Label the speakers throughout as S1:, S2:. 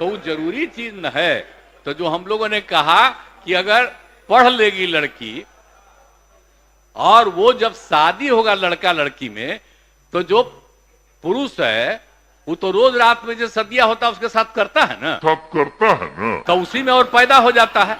S1: तो वो जरूरी चीज न है। तो जो हम लोगों ने कहा कि अगर पढ़ लेगी लड़की और वो जब शादी होगा लड़का लड़की में, तो जो पुरुष है वो तो रोज रात में जो सदिया होता है उसके साथ करता है ना, तो उसी में और पैदा हो जाता है।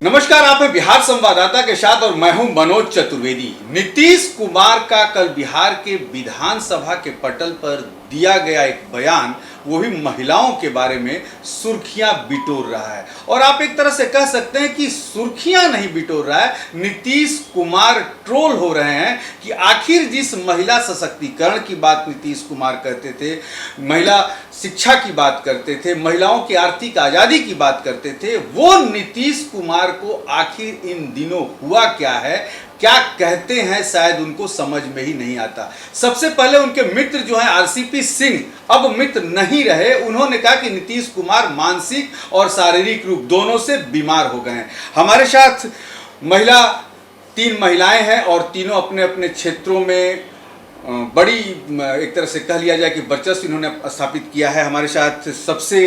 S2: नमस्कार, आप हैं बिहार संवाददाता के साथ और मैं हूं मनोज चतुर्वेदी। नीतीश कुमार का कल बिहार के विधानसभा के पटल पर दिया गया एक बयान, वो भी महिलाओं के बारे में सुर्खियां बिटोर रहा है। और आप एक तरह से कह सकते हैं कि सुर्खियां नहीं बिटोर रहा है, नीतीश कुमार ट्रोल हो रहे हैं कि आखिर जिस महिला सशक्तिकरण की बात नीतीश कुमार करते थे, महिला शिक्षा की बात करते थे, महिलाओं की आर्थिक आज़ादी की बात करते थे, वो नीतीश कुमार को आखिर इन दिनों हुआ क्या है, क्या कहते हैं, शायद उनको समझ में ही नहीं आता। सबसे पहले उनके मित्र जो हैं आरसीपी सिंह अब मित्र नहीं रहे। उन्होंने कहा कि नीतीश कुमार मानसिक और शारीरिक रूप दोनों से बीमार हो गए हैं। हमारे साथ तीन महिलाएं हैं और तीनों अपने अपने क्षेत्रों में बड़ी, एक तरह से कह लिया जाए कि वर्चस्व इन्होंने स्थापित किया है। हमारे साथ सबसे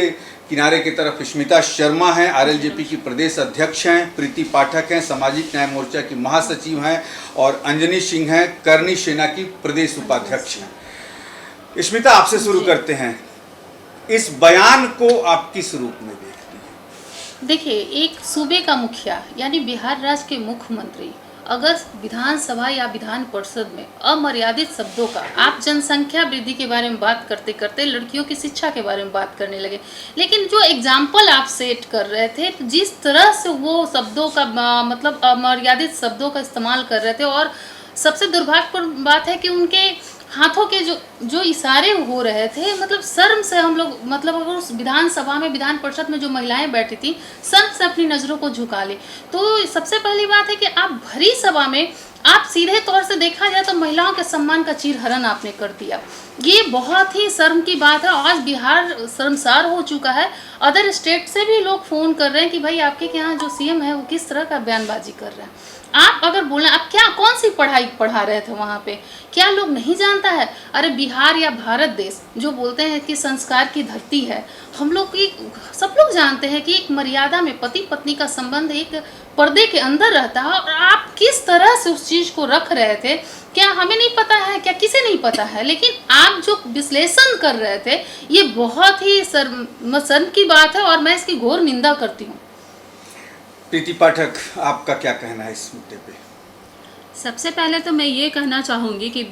S2: किनारे की तरफ स्मिता शर्मा हैं, आरएलजेपी की प्रदेश अध्यक्ष हैं, प्रीति पाठक हैं, सामाजिक न्याय मोर्चा की महासचिव हैं, और अंजनी सिंह हैं, करनी सेना की प्रदेश उपाध्यक्ष हैं। स्मिता, आपसे शुरू करते हैं। इस बयान को आप किस रूप में देखते हैं?
S3: देखिए, एक सूबे का मुखिया यानी बिहार राज्य के मुख्यमंत्री अगर विधानसभा या विधान परिषद में अमर्यादित शब्दों का, आप जनसंख्या वृद्धि के बारे में बात करते करते लड़कियों की शिक्षा के बारे में बात करने लगे, लेकिन जो एग्जाम्पल आप सेट कर रहे थे, तो जिस तरह से वो शब्दों का मतलब अमर्यादित शब्दों का इस्तेमाल कर रहे थे, और सबसे दुर्भाग्यपूर्ण बात है कि उनके हाथों के जो इशारे हो रहे थे, मतलब शर्म से हम लोग, मतलब अगर उस विधानसभा में, विधान परिषद में जो महिलाएं बैठी थी, शर्म से अपनी नज़रों को झुका ले। तो सबसे पहली बात है कि आप भरी सभा में, आप सीधे तौर से देखा जाए तो महिलाओं के सम्मान का चीरहरण आपने कर दिया। ये बहुत ही शर्म की बात है। आज बिहार शर्मसार हो चुका है। अदर स्टेट से भी लोग फ़ोन कर रहे हैं कि भाई आपके यहाँ जो सीएम है वो किस तरह का बयानबाजी कर रहे हैं। आप अगर बोलें, आप क्या कौन सी पढ़ाई पढ़ा रहे थे वहाँ पे, क्या लोग नहीं जानता है? अरे बिहार या भारत देश जो बोलते हैं कि संस्कार की धरती है, हम लोग की सब लोग जानते हैं कि एक मर्यादा में पति पत्नी का संबंध एक पर्दे के अंदर रहता है, और आप किस तरह से उस चीज़ को रख रहे थे, क्या हमें नहीं पता है, क्या किसे नहीं पता है? लेकिन आप जो विश्लेषण कर रहे थे, ये बहुत ही शर्म की बात है, और मैं इसकी घोर निंदा करती हूँ।
S2: प्रीति पाठक, आपका क्या कहना है इस मुद्दे पे?
S4: सबसे पहले तो मैं ये कहना चाहूँगी कि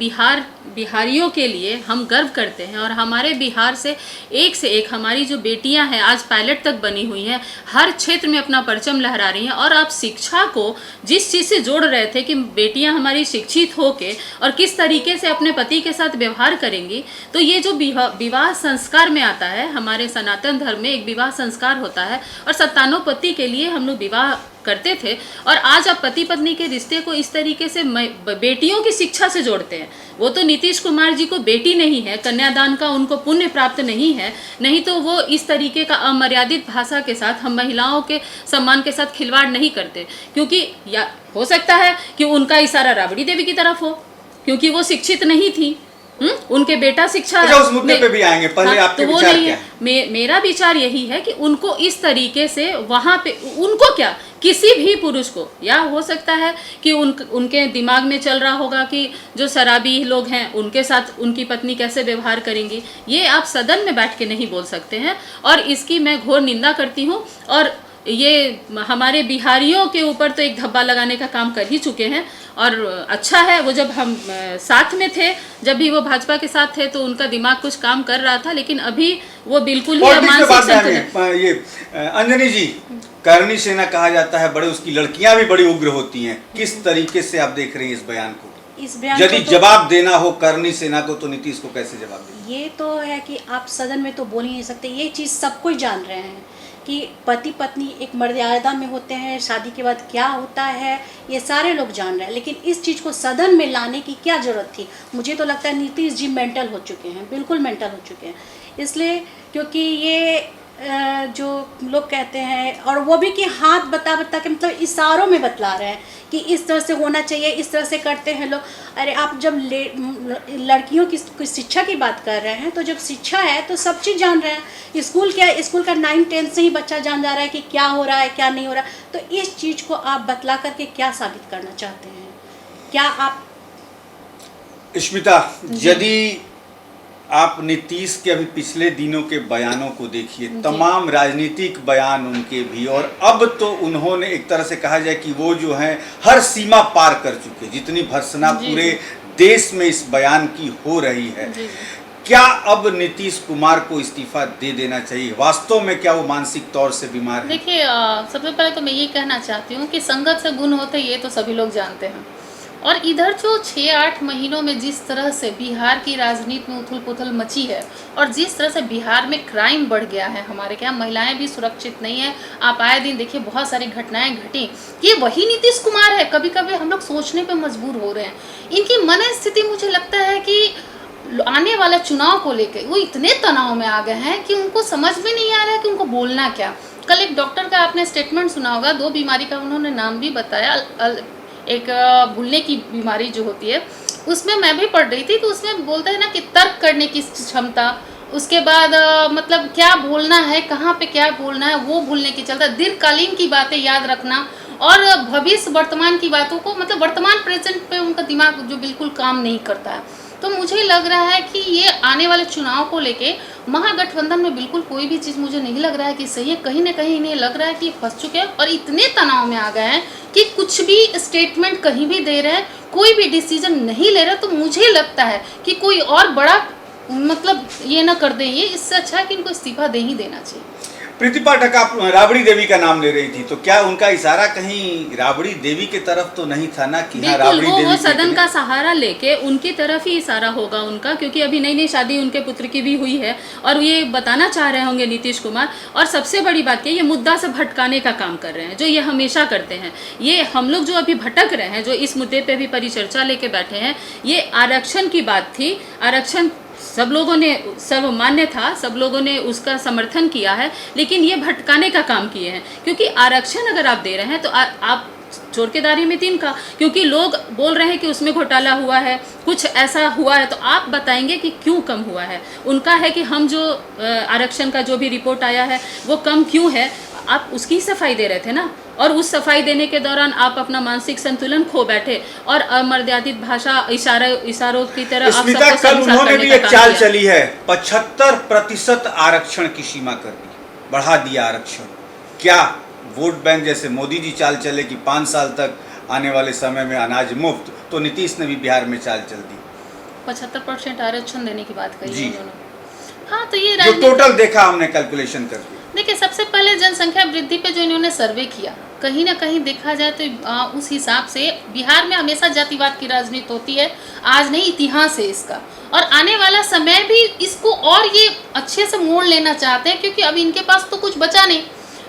S4: बिहारियों के लिए हम गर्व करते हैं, और हमारे बिहार से एक हमारी जो बेटियां हैं आज पायलट तक बनी हुई हैं, हर क्षेत्र में अपना परचम लहरा रही हैं। और आप शिक्षा को जिस चीज़ से जोड़ रहे थे कि बेटियां हमारी शिक्षित होके और किस तरीके से अपने पति के साथ व्यवहार करेंगी, तो ये जो विवाह संस्कार में आता है, हमारे सनातन धर्म में एक विवाह संस्कार होता है, और संतानोपति के लिए हम लोग विवाह करते थे। और आज आप पति पत्नी के रिश्ते को इस तरीके से बेटियों की शिक्षा से जोड़ते हैं। वो तो नीतीश कुमार जी को बेटी नहीं है, कन्यादान का उनको पुण्य प्राप्त नहीं है, नहीं तो वो इस तरीके का अमर्यादित भाषा के साथ हम महिलाओं के सम्मान के साथ खिलवाड़ नहीं करते। क्योंकि या हो सकता है कि उनका इशारा राबड़ी देवी की तरफ हो, क्योंकि वो शिक्षित नहीं थी। उनके बेटा शिक्षा
S2: उस मुद्दे पे भी आएंगे, पहले आपके
S4: तो
S2: विचार क्या है?
S4: मेरा विचार यही है कि उनको इस तरीके से वहाँ पे, उनको क्या, किसी भी पुरुष को, या हो सकता है कि उनके दिमाग में चल रहा होगा कि जो शराबी लोग हैं उनके साथ उनकी पत्नी कैसे व्यवहार करेंगी, ये आप सदन में बैठ के नहीं बोल सकते हैं, और इसकी मैं घोर निंदा करती हूँ। और ये हमारे बिहारियों के ऊपर तो एक धब्बा लगाने का काम कर ही चुके हैं। और अच्छा है, वो जब हम साथ में थे, जब भी वो भाजपा के साथ थे, तो उनका दिमाग कुछ काम कर रहा था, लेकिन अभी वो बिल्कुल ही
S2: ये अंजनी जी, करनी सेना कहा जाता है, बड़े उसकी लड़कियां भी बड़ी उग्र होती हैं। किस तरीके से आप देख रही हैं इस बयान को? यदि जवाब देना हो करनी सेना को, तो नीतीश को कैसे जवाब दें?
S5: ये तो है कि आप सदन में तो बोल ही नहीं सकते। ये चीज़ सब कोई जान रहे हैं कि पति पत्नी एक मर्यादा में होते हैं, शादी के बाद क्या होता है ये सारे लोग जान रहे हैं। लेकिन इस चीज़ को सदन में लाने की क्या ज़रूरत थी? मुझे तो लगता है नीतीश जी मेंटल हो चुके हैं, बिल्कुल मेंटल हो चुके हैं। इसलिए क्योंकि ये जो लोग कहते हैं, और वो भी कि हाथ बता बता के मतलब इशारों में बतला रहे हैं कि इस तरह से होना चाहिए, इस तरह से करते हैं लोग। अरे आप जब लड़कियों की शिक्षा की बात कर रहे हैं तो जब शिक्षा है तो सब चीज़ जान रहे हैं। स्कूल क्या है, स्कूल का 9-10 से ही बच्चा जान जा रहा है कि क्या हो रहा है क्या नहीं हो रहा। तो इस चीज़ को आप बतला करके क्या साबित करना चाहते हैं? क्या आप
S2: स्मिता, यदि आप नीतीश के अभी पिछले दिनों के बयानों को देखिए, तमाम राजनीतिक बयान उनके भी, और अब तो उन्होंने एक तरह से कहा जाए कि वो जो हैं हर सीमा पार कर चुके, जितनी भर्त्सना पूरे देश में इस बयान की हो रही है। क्या अब नीतीश कुमार को इस्तीफा दे देना चाहिए? वास्तव में क्या वो मानसिक तौर से बीमार है?
S3: देखिए, सबसे पहले तो मैं ये कहना चाहती हूँ कि संगत से गुण होते ये तो सभी लोग जानते हैं। और इधर जो 6-8 महीनों में जिस तरह से बिहार की राजनीति में उथल पुथल मची है और जिस तरह से बिहार में क्राइम बढ़ गया है, हमारे क्या महिलाएं भी सुरक्षित नहीं है। आप आए दिन देखिए बहुत सारी घटनाएं घटी। ये वही नीतीश कुमार है। कभी कभी हम लोग सोचने पे मजबूर हो रहे हैं। इनकी मन स्थिति मुझे लगता है कि आने वाला चुनाव को लेकर वो इतने तनाव में आ गए हैं कि उनको समझ में नहीं आ रहा है कि उनको बोलना क्या। कल एक डॉक्टर का आपने स्टेटमेंट सुना होगा, 2 बीमारी का उन्होंने नाम भी बताया। एक भूलने की बीमारी जो होती है, उसमें मैं भी पढ़ रही थी तो उसमें बोलते हैं ना कि तर्क करने की क्षमता, उसके बाद मतलब क्या बोलना है, कहाँ पे क्या बोलना है वो भूलने की चलता, दीर्घकालीन की बातें याद रखना और भविष्य वर्तमान की बातों को, मतलब वर्तमान प्रेजेंट पे उनका दिमाग जो बिल्कुल काम नहीं करता है। तो मुझे लग रहा है कि ये आने वाले चुनाव को लेके महागठबंधन में बिल्कुल कोई भी चीज़ मुझे नहीं लग रहा है कि सही है। कहीं ना कहीं इन्हें लग रहा है कि फंस चुके हैं और इतने तनाव में आ गए हैं कि कुछ भी स्टेटमेंट कहीं भी दे रहे हैं, कोई भी डिसीजन नहीं ले रहे। तो मुझे लगता है कि कोई और बड़ा मतलब ये ना कर दें, ये इससे अच्छा है कि इनको इस्तीफा दे ही देना चाहिए।
S2: प्रीति पाठक, आप राबड़ी देवी का नाम ले रही थी, तो क्या उनका इशारा कहीं राबड़ी देवी की तरफ तो नहीं था ना कि हाँ राबड़ी देवी?
S4: वो सदन का सहारा लेके उनकी तरफ ही इशारा होगा उनका, क्योंकि अभी नई नई शादी उनके पुत्र की भी हुई है और ये बताना चाह रहे होंगे नीतीश कुमार। और सबसे बड़ी बात ये मुद्दा से भटकाने का काम कर रहे हैं, जो ये हमेशा करते हैं। ये हम लोग जो अभी भटक रहे हैं, जो इस मुद्दे पर भी परिचर्चा लेके बैठे हैं, ये आरक्षण की बात थी। आरक्षण सब लोगों ने सर्वमान्य था, सब लोगों ने उसका समर्थन किया है, लेकिन ये भटकाने का काम किए हैं। क्योंकि आरक्षण अगर आप दे रहे हैं तो आप चोर के दारी में तीन का, क्योंकि लोग बोल रहे हैं कि उसमें घोटाला हुआ है, कुछ ऐसा हुआ है, तो आप बताएंगे कि क्यों कम हुआ है। उनका है कि हम जो आरक्षण का जो भी रिपोर्ट आया है वो कम क्यों है, आप उसकी सफाई दे रहे थे ना। और उस सफाई देने के दौरान आप अपना मानसिक संतुलन खो बैठे और अमर्यादित भाषा इशारों की तरह आप सबको
S2: कल उन्होंने भी एक चाल चली है, 75% आरक्षण की सीमा कर दी, बढ़ा दिया आरक्षण। क्या वोट बैंक जैसे मोदी जी चाल चले कि 5 साल तक आने वाले समय में अनाज मुफ्त, तो नीतीश ने भी बिहार में चाल चल दी,
S3: 75% आरक्षण देने की बात कही
S2: जी
S3: उन्होंने। हाँ, तो ये
S2: जो टोटल देखा हमने कैलकुलेशन करके।
S3: देखिए, सबसे पहले जनसंख्या वृद्धि पे जो इन्होंने सर्वे किया, कहीं ना कहीं देखा जाए तो उस हिसाब से बिहार में हमेशा जातिवाद की राजनीति होती है, आज नहीं इतिहास है इसका। और आने वाला समय भी इसको और ये अच्छे से मोड़ लेना चाहते हैं, क्योंकि अब इनके पास तो कुछ बचा नहीं।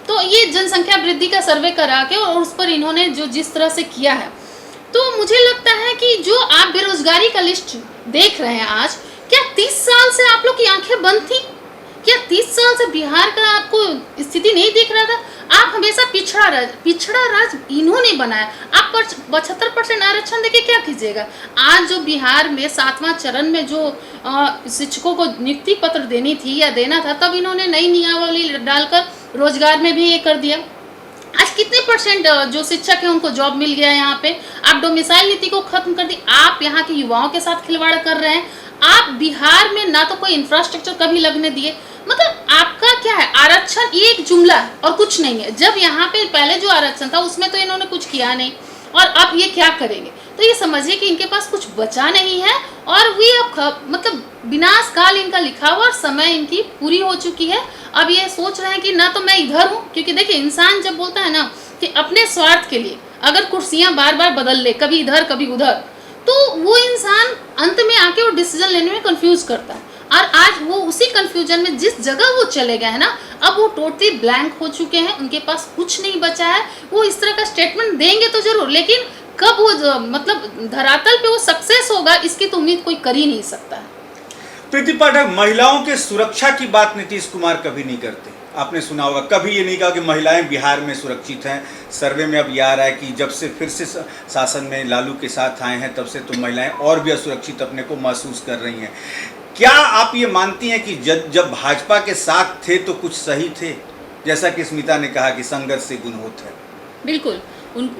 S3: तो ये जनसंख्या वृद्धि का सर्वे करा के और उस पर इन्होंने जो जिस तरह से किया है, तो मुझे लगता है कि जो आप बेरोजगारी का लिस्ट देख रहे हैं आज, क्या 30 साल से आप लोग की आंखें बंद थी? क्या 30 साल से बिहार का आपको स्थिति नहीं दिख रहा था? आप हमेशा पिछड़ा राज इन्होंने बनाया। आप 75% आरक्षण देके क्या कीजिएगा? आज जो बिहार में 7वां चरण में जो शिक्षकों को नियुक्ति पत्र देनी थी या देना था, तब इन्होंने नई नियमावली डालकर रोजगार में भी ये कर दिया। आज कितने परसेंट जो शिक्षक है उनको जॉब मिल गया है यहाँ पे। आप डोमिसाइल नीति को खत्म कर दी, आप यहाँ के युवाओं के साथ खिलवाड़ कर रहे हैं। आप बिहार में ना तो कोई इंफ्रास्ट्रक्चर कभी लगने दिए, मतलब आपका क्या है, आरक्षण ये एक जुमला है और कुछ नहीं है। जब यहाँ पे पहले जो आरक्षण था उसमें तो इन्होंने कुछ किया नहीं, और अब ये क्या करेंगे? तो ये समझिए कि इनके पास कुछ बचा नहीं है और वे अब मतलब विनाश काल इनका लिखा हुआ और समय इनकी पूरी हो चुकी है। अब ये सोच रहे हैं कि ना तो मैं इधर हूँ, क्योंकि देखिए इंसान जब बोलता है ना कि अपने स्वार्थ के लिए अगर कुर्सियाँ बार बार बदल ले, कभी इधर कभी उधर, तो वो इंसान अंत में आके वो डिसीजन लेने में कंफ्यूज करता है। और आज वो उसी कंफ्यूजन में जिस जगह वो चले गए हैं ना, अब वो टोटली ब्लैंक हो चुके हैं, उनके पास कुछ नहीं बचा है। वो इस तरह का स्टेटमेंट देंगे तो जरूर, लेकिन कब वो मतलब धरातल पे वो सक्सेस होगा इसकी तो उम्मीद कोई कर ही नहीं सकता है।
S2: प्रीति पाठक, महिलाओं के सुरक्षा की बात नीतीश कुमार कभी नहीं करते, आपने सुना होगा, कभी ये नहीं कहा कि महिलाएं बिहार में सुरक्षित हैं। सर्वे में अब ये आ रहा है कि जब से फिर से शासन में लालू के साथ आए हैं तब से तो महिलाएं और भी असुरक्षित अपने को महसूस कर रही हैं। क्या आप ये मानती हैं कि जब भाजपा के साथ थे तो कुछ सही थे, जैसा कि स्मिता ने कहा कि संगत से गुण होते हैं?
S4: बिल्कुल,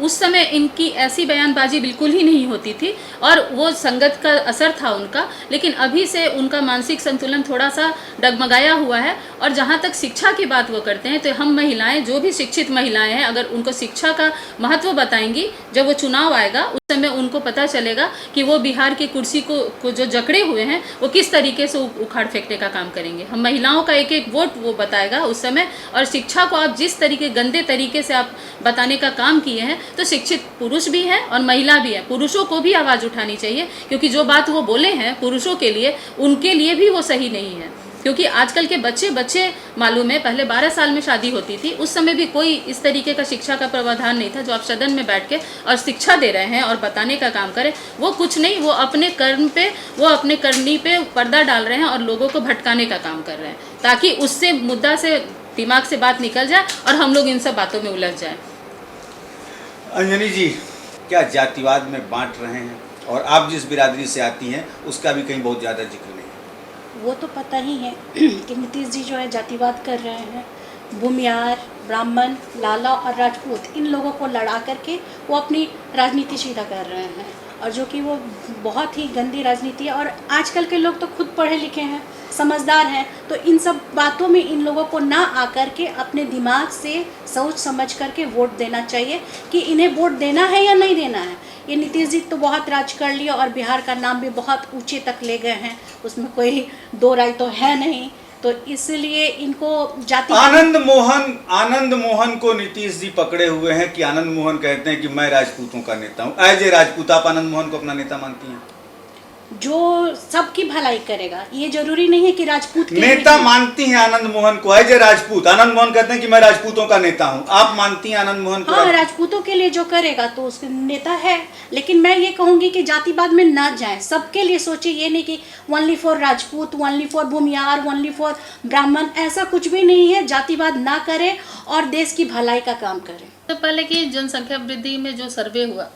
S4: उस समय इनकी ऐसी बयानबाजी बिल्कुल ही नहीं होती थी और वो संगत का असर था उनका, लेकिन अभी से उनका मानसिक संतुलन थोड़ा सा डगमगाया हुआ है। और जहाँ तक शिक्षा की बात वो करते हैं, तो हम महिलाएं, जो भी शिक्षित महिलाएं हैं, अगर उनको शिक्षा का महत्व बताएंगी, जब वो चुनाव आएगा उस समय उनको पता चलेगा कि वो बिहार की कुर्सी को जो जकड़े हुए हैं वो किस तरीके से उखाड़ फेंकने का काम करेंगे। हम महिलाओं का एक एक वोट वो बताएगा उस समय। और शिक्षा को आप जिस तरीके गंदे तरीके से आप बताने का काम किए हैं, तो शिक्षित पुरुष भी हैं और महिला भी है, पुरुषों को भी आवाज़ उठानी चाहिए, क्योंकि जो बात वो बोले हैं पुरुषों के लिए, उनके लिए भी वो सही नहीं है। क्योंकि आजकल के बच्चे मालूम है, पहले 12 साल में शादी होती थी, उस समय भी कोई इस तरीके का शिक्षा का प्रावधान नहीं था। जो आप सदन में बैठ के और शिक्षा दे रहे हैं और बताने का काम करें, वो कुछ नहीं, वो अपने कर्म पे, वो अपने करनी पे पर्दा डाल रहे हैं और लोगों को भटकाने का काम कर रहे हैं, ताकि उससे मुद्दा से, दिमाग से बात निकल जाए और हम लोग इन सब बातों में उलझ जाए।
S2: अंजनी जी, क्या जातिवाद में बांट रहे हैं? और आप जिस बिरादरी से आती हैं उसका भी कहीं बहुत ज़्यादा जिक्र नहीं है।
S5: वो तो पता ही है कि नीतीश जी जो है जातिवाद कर रहे हैं। भूमियार, ब्राह्मण, लाला और राजपूत, इन लोगों को लड़ा करके वो अपनी राजनीति सीधा कर रहे हैं, और जो कि वो बहुत ही गंदी राजनीति है। और आजकल के लोग तो खुद पढ़े लिखे हैं, समझदार हैं, तो इन सब बातों में इन लोगों को ना आकर के अपने दिमाग से सोच समझ करके वोट देना चाहिए कि इन्हें वोट देना है या नहीं देना है। ये नीतीश जी तो बहुत राज कर लिया और बिहार का नाम भी बहुत ऊंचे तक ले गए हैं, उसमें कोई दो राय तो है नहीं। तो इसलिए इनको जाति
S2: आनंद मोहन को नीतीश जी पकड़े हुए हैं कि आनंद मोहन कहते हैं कि मैं राजपूतों का नेता हूं। एज ए राजपूत आप आनंद मोहन को अपना नेता मानती हैं?
S5: जो सबकी भलाई करेगा, ये जरूरी नहीं है कि राजपूत के
S2: नेता मानती हैं आनंद मोहन को एज ए राजपूत? आनंद मोहन कहते हैं कि मैं राजपूतों का नेता हूं, आप मानती हैं आनंद मोहन को?
S5: हाँ, राजपूतों के लिए जो करेगा तो उसके नेता है। लेकिन मैं ये कहूंगी कि जातिवाद में ना जाएं, सबके लिए सोचिए। ये नहीं कि only for Rajput, only for Bhumihar, only for Brahmin, ऐसा कुछ भी नहीं है। जातिवाद ना करें और देश की भलाई का काम करें।
S3: तो पहले की जनसंख्या वृद्धि में जो सर्वे हुआ,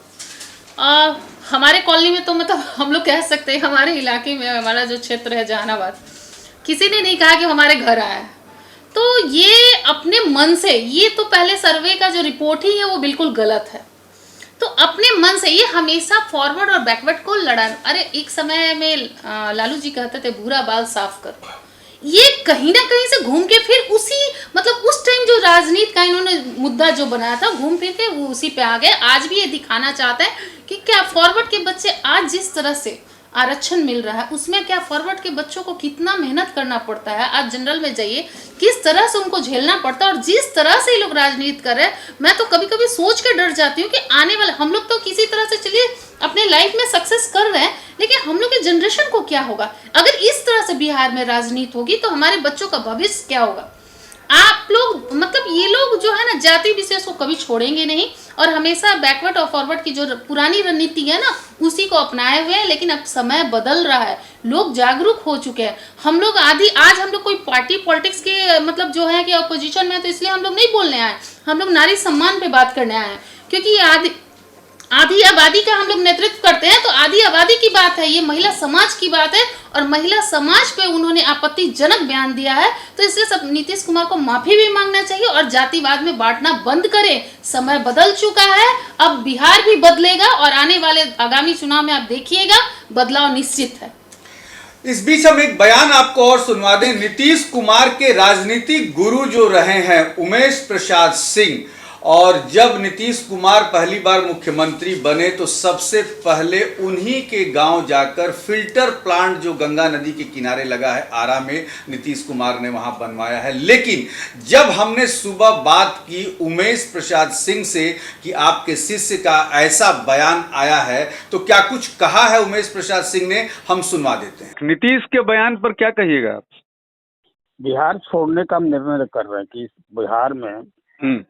S3: हमारे कॉलोनी में तो मतलब हम लोग कह सकते हैं, हमारे इलाके में, हमारा जो क्षेत्र है जहानाबाद, किसी ने नहीं कहा कि हमारे घर आया है। तो ये अपने मन से, ये तो पहले सर्वे का जो रिपोर्ट ही है वो बिल्कुल गलत है। तो अपने मन से ये हमेशा फॉरवर्ड और बैकवर्ड को लड़ा। अरे एक समय में लालू जी कहते थे भूरा बाल साफ करो, ये कहीं ना कहीं से घूम के फिर उसी, मतलब उस टाइम जो राजनीति का इन्होंने मुद्दा जो बनाया था, घूम फिर के वो उसी पे आ गए। आज भी ये दिखाना चाहते हैं कि क्या फॉरवर्ड के बच्चे, आज जिस तरह से आरक्षण मिल रहा है उसमें क्या फॉरवर्ड के बच्चों को कितना मेहनत करना पड़ता है। आज जनरल में जाइए, किस तरह से उनको झेलना पड़ता है, और जिस तरह से ये लोग राजनीति कर रहे हैं, मैं तो कभी कभी सोच के डर जाती हूँ कि आने वाले, हम लोग तो किसी तरह से चलिए अपने लाइफ में सक्सेस कर रहे हैं, लेकिन हम लोग की जनरेशन को क्या होगा? अगर इस तरह से बिहार में राजनीति होगी तो हमारे बच्चों का भविष्य क्या होगा? आप लोग, मतलब ये लोग जो है ना, जाति विशेष को कभी छोड़ेंगे नहीं और हमेशा बैकवर्ड और फॉरवर्ड की जो पुरानी रणनीति है ना, उसी को अपनाए हुए हैं। लेकिन अब समय बदल रहा है, लोग जागरूक हो चुके हैं। हम लोग आज हम लोग कोई पार्टी पॉलिटिक्स के मतलब जो है कि अपोजिशन में, तो इसलिए हम लोग नहीं बोलने आए, हम लोग नारी सम्मान पे बात करने आए हैं। क्योंकि ये आधी आबादी का हम लोग नेतृत्व करते हैं, तो आधी आबादी की बात है, ये महिला समाज की बात है, और महिला समाज पे उन्होंने आपत्तिजनक बयान दिया है। तो इसलिए सब नीतीश कुमार को माफी भी मांगना चाहिए और जातिवाद में बांटना बंद करें। समय बदल चुका है, अब बिहार भी बदलेगा और आने वाले आगामी चुनाव में आप देखिएगा बदलाव निश्चित है।
S2: इस बीच हम एक बयान आपको और सुनवा दें। नीतीश कुमार के राजनीतिक गुरु जो रहे हैं उमेश प्रसाद सिंह, और जब नीतीश कुमार पहली बार मुख्यमंत्री बने तो सबसे पहले उन्हीं के गांव जाकर फिल्टर प्लांट जो गंगा नदी के किनारे लगा है आरा में, नीतीश कुमार ने वहां बनवाया है। लेकिन जब हमने सुबह बात की उमेश प्रसाद सिंह से कि आपके शिष्य का ऐसा बयान आया है, तो क्या कुछ कहा है उमेश प्रसाद सिंह ने, हम सुनवा देते हैं।
S6: नीतीश के बयान पर क्या कहिएगा आप?
S7: बिहार छोड़ने का हम निर्णय कर रहे हैं कि इस बिहार में,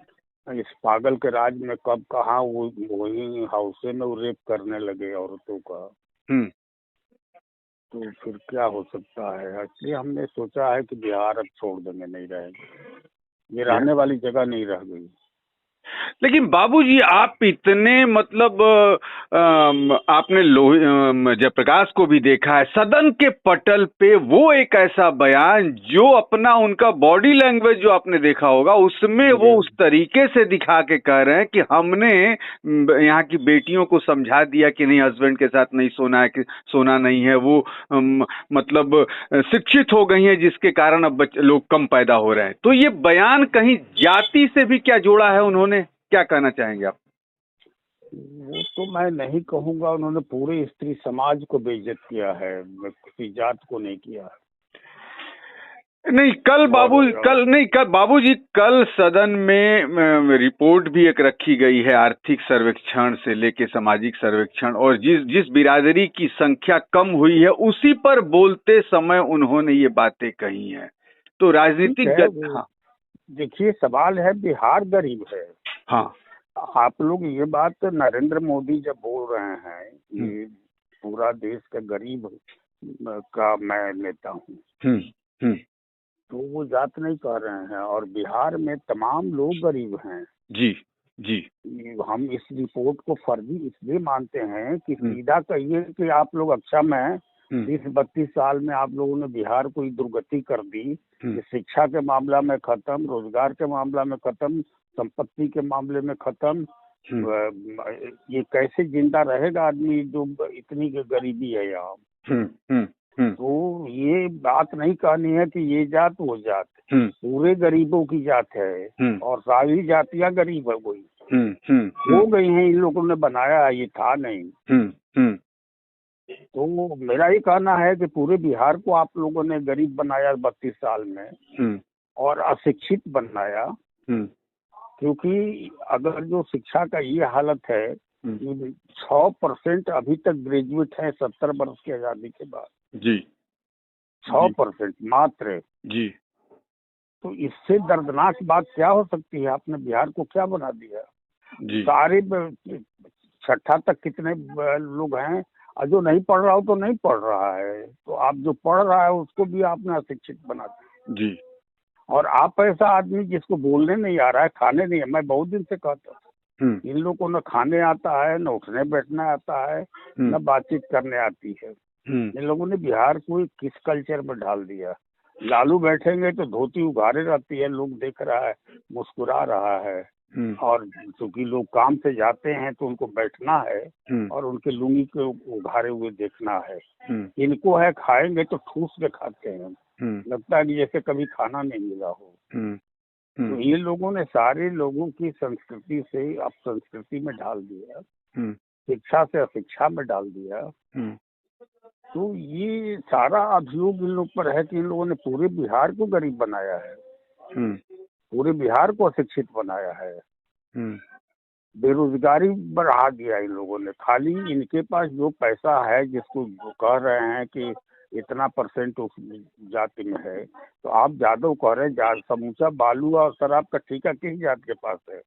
S7: इस पागल के राज में कब कहाँ वही हाउसे में वो रेप करने लगे औरतों का, तो फिर क्या हो सकता है। इसलिए हमने सोचा है कि बिहार अब छोड़ देंगे, नहीं रहेंगे। ये रहने वाली जगह नहीं रह गई।
S6: लेकिन बाबूजी आप इतने मतलब आपने जयप्रकाश को भी देखा है सदन के पटल पे, वो एक ऐसा बयान जो अपना उनका बॉडी लैंग्वेज जो आपने देखा होगा उसमें वो उस तरीके से दिखा के कह रहे हैं कि हमने यहाँ की बेटियों को समझा दिया कि नहीं हस्बैंड के साथ नहीं सोना है, कि सोना नहीं है, वो मतलब शिक्षित हो गई हैं जिसके कारण अब लोग कम पैदा हो रहे हैं। तो ये बयान कहीं जाति से भी क्या जोड़ा है उन्होंने, क्या कहना चाहेंगे आप?
S7: वो तो मैं नहीं कहूंगा, उन्होंने पूरे स्त्री समाज को बेइज्जत किया है, किसी जात को नहीं किया है।
S6: नहीं कल बाबूजी कल सदन में रिपोर्ट भी एक रखी गई है आर्थिक सर्वेक्षण से लेके सामाजिक सर्वेक्षण, और जिस बिरादरी की संख्या कम हुई है उसी पर बोलते समय उन्होंने ये बातें कही हैं। तो राजनीतिक हाँ
S7: देखिए सवाल है, बिहार गरीब है।
S6: हाँ
S7: आप लोग ये बात नरेंद्र मोदी जब बोल रहे हैं कि पूरा देश का गरीब का मैं नेता हूँ, तो वो जात नहीं कह रहे हैं, और बिहार में तमाम लोग गरीब हैं।
S6: जी जी
S7: हम इस रिपोर्ट को फर्जी इसलिए मानते हैं कि सीधा कहिए कि आप लोग अच्छा में 30-32 साल में आप लोगों ने बिहार को दुर्गति कर दी, शिक्षा के मामला में खत्म, रोजगार के मामला में खत्म, संपत्ति के मामले में खत्म। ये कैसे जिंदा रहेगा आदमी जो इतनी गरीबी है यहाँ। तो ये बात नहीं कहनी है कि ये जात वो जात, पूरे गरीबों की जात है और सारी जातियां गरीब है कोई हो गई हैं, इन लोगों ने बनाया है, ये था नहीं। तो मेरा ये कहना है कि पूरे बिहार को आप लोगों ने गरीब बनाया 32 साल में और अशिक्षित बनाया, क्योंकि अगर जो शिक्षा का ये हालत है 6% अभी तक ग्रेजुएट है 70 वर्ष की आजादी के बाद
S6: जी
S7: 6% मात्र जी। तो इससे दर्दनाक बात क्या हो सकती है? आपने बिहार को क्या बना दिया जी। सारे 6ठा तक कितने लोग हैं, और जो नहीं पढ़ रहा हो तो नहीं पढ़ रहा है, तो आप जो पढ़ रहा है उसको भी आपने अशिक्षित बना दिया जी। और आप ऐसा आदमी जिसको बोलने नहीं आ रहा है, खाने नहीं है, मैं बहुत दिन से कहता हूँ इन लोगों को न खाने आता है, न उठने बैठने आता है, न बातचीत करने आती है। इन लोगों ने बिहार को किस कल्चर में डाल दिया। लालू बैठेंगे तो धोती उघारे रहती है, लोग देख रहा है, मुस्कुरा रहा है, और क्योंकि लोग काम से जाते हैं तो उनको बैठना है और उनके लुंगी को उघारे हुए देखना है। इनको है खाएंगे तो ठूस के खाते हैं, लगता है कि जैसे कभी खाना नहीं मिला हो। तो ये लोगों ने सारे लोगों की संस्कृति से अपसंस्कृति में डाल दिया, शिक्षा से अशिक्षा में डाल दिया। तो ये सारा अभियोग इन लोग पर है कि इन लोगों ने पूरे बिहार को गरीब बनाया है, पूरे बिहार को अशिक्षित बनाया है, बेरोजगारी बढ़ा दिया इन लोगों ने। खाली इनके पास जो पैसा है, जिसको कह रहे हैं कि इतना % उस जाति में है, तो आप जादव कह रहे हैं समूचा बालू और शराब का ठेका किस जात के पास है?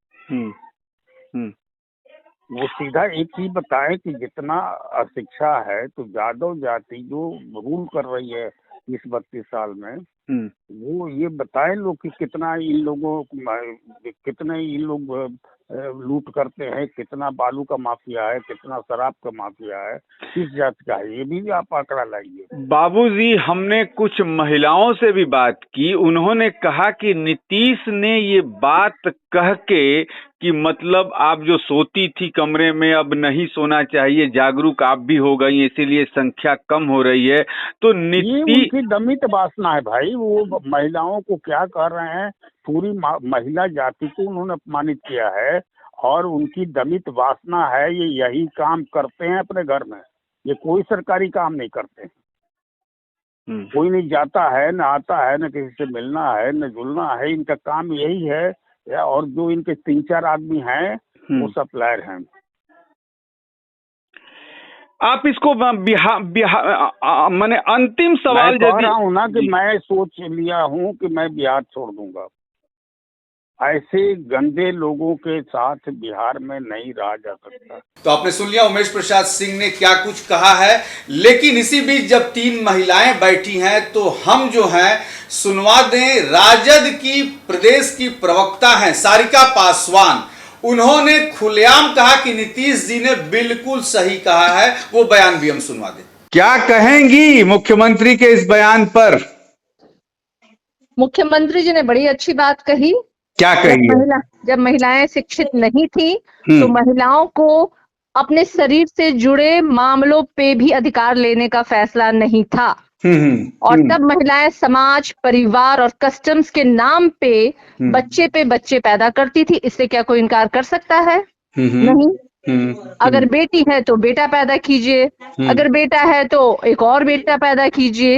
S7: वो सीधा एक चीज बताएं कि जितना अशिक्षा है तो जादव जाति जो रूल कर रही है इस 32 साल में, वो ये बताएं लोग कि कितना इन लोगों कितने इन लोग लूट करते हैं, कितना बालू का माफिया है, कितना शराब का माफिया है, किस जात का है, ये भी आप आंकड़ा लाइए।
S6: बाबूजी हमने कुछ महिलाओं से भी बात की, उन्होंने कहा कि नीतीश ने ये बात कह के कि मतलब आप जो सोती थी कमरे में अब नहीं सोना चाहिए, जागरूक आप भी हो गई, इसीलिए संख्या कम हो रही है। तो
S7: नीतीश उनकी दमित वासना है भाई, वो महिलाओं को क्या कर रहे हैं, पूरी महिला जाति को उन्होंने अपमानित किया है और उनकी दमित वासना है, ये यही काम करते हैं अपने घर में, ये कोई सरकारी काम नहीं करते हैं। कोई नहीं जाता है, न आता है, न किसी से मिलना है, न जुलना है, इनका काम यही है। और जो इनके 3-4 आदमी हैं वो सप्लायर हैं।
S6: आप इसको मैंने अंतिम सवाल
S7: कह रहा हूँ ना कि मैं सोच लिया हूँ कि मैं बिहार छोड़ दूंगा। ऐसे गंदे लोगों के साथ बिहार में नहीं रहा जा सकता।
S2: तो आपने सुन लिया उमेश प्रसाद सिंह ने क्या कुछ कहा है। लेकिन इसी बीच जब 3 महिलाएं बैठी हैं तो हम जो हैं सुनवा दें राजद की प्रदेश की प्रवक्ता हैं सारिका पासवान। उन्होंने खुलेआम कहा कि नीतीश जी ने बिल्कुल सही कहा है, वो बयान भी हम सुनवा दें।
S6: क्या कहेंगी मुख्यमंत्री के इस बयान पर?
S8: मुख्यमंत्री जी ने बड़ी अच्छी बात कही।
S6: क्या कही?
S8: जब महिलाएं शिक्षित नहीं थी तो महिलाओं को अपने शरीर से जुड़े मामलों पे भी अधिकार लेने का फैसला नहीं था। और तब महिलाएं समाज, परिवार और कस्टम्स के नाम पे बच्चे पैदा करती थी। इससे क्या कोई इनकार कर सकता है? नहीं। अगर बेटी है तो बेटा पैदा कीजिए, अगर बेटा है तो एक और बेटा पैदा कीजिए।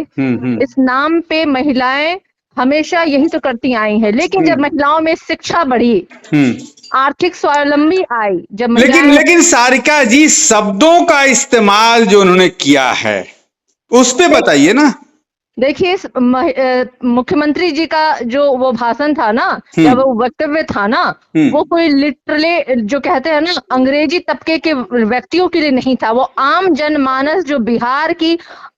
S8: इस नाम पे महिलाएं हमेशा यही तो करती आई हैं। लेकिन जब महिलाओं में शिक्षा बढ़ी, आर्थिक स्वावलंबी आई, जब
S6: लेकिन सारिका जी शब्दों का इस्तेमाल जो उन्होंने किया है उस पे बताइए ना।
S8: देखिए, मुख्यमंत्री जी का जो वो भाषण था ना, या वो वक्तव्य था ना, वो कोई लिटरली जो कहते हैं ना अंग्रेजी तबके के व्यक्तियों के लिए नहीं था। वो आम जनमानस, जो बिहार की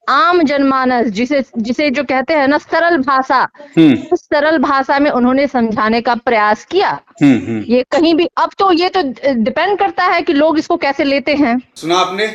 S8: आम जनमानस, जिसे जो कहते हैं ना सरल भाषा, उस सरल भाषा में उन्होंने समझाने का प्रयास किया। ये कहीं भी, अब तो ये तो डिपेंड करता है कि लोग इसको कैसे लेते हैं।
S2: सुना आपने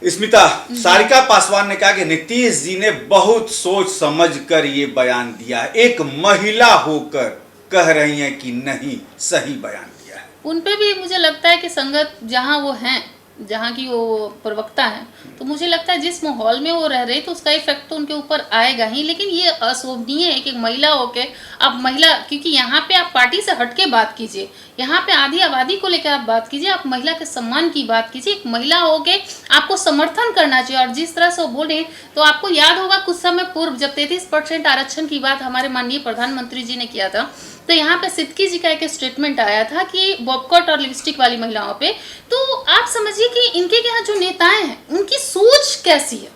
S2: स्मिता, सारिका पासवान ने कहा कि नीतीश जी ने बहुत सोच समझ कर ये बयान दिया। एक महिला होकर कह रही हैं कि नहीं, सही बयान दिया है।
S3: उन पे भी मुझे लगता है कि संगत जहाँ वो हैं, जहाँ की वो प्रवक्ता हैं, तो मुझे लगता है जिस माहौल में वो रह रहे तो उसका इफेक्ट तो उनके ऊपर आएगा ही। लेकिन ये अशोभनीय है कि महिला होके आप महिला, क्योंकि यहाँ पे आप पार्टी से हटके बात कीजिए, यहाँ पे आधी आबादी को लेकर आप बात कीजिए, आप महिला के सम्मान की बात कीजिए। एक महिला होके आपको समर्थन करना चाहिए। और जिस तरह से वो बोले, तो आपको याद होगा कुछ समय पूर्व जब 33% आरक्षण की बात हमारे माननीय प्रधानमंत्री जी ने किया था, तो यहाँ पे सिद्दकी जी का एक स्टेटमेंट आया था कि बॉबकट और लिपस्टिक वाली महिलाओं पे। तो आप समझिए कि इनके यहाँ जो नेताएं हैं उनकी सोच कैसी है,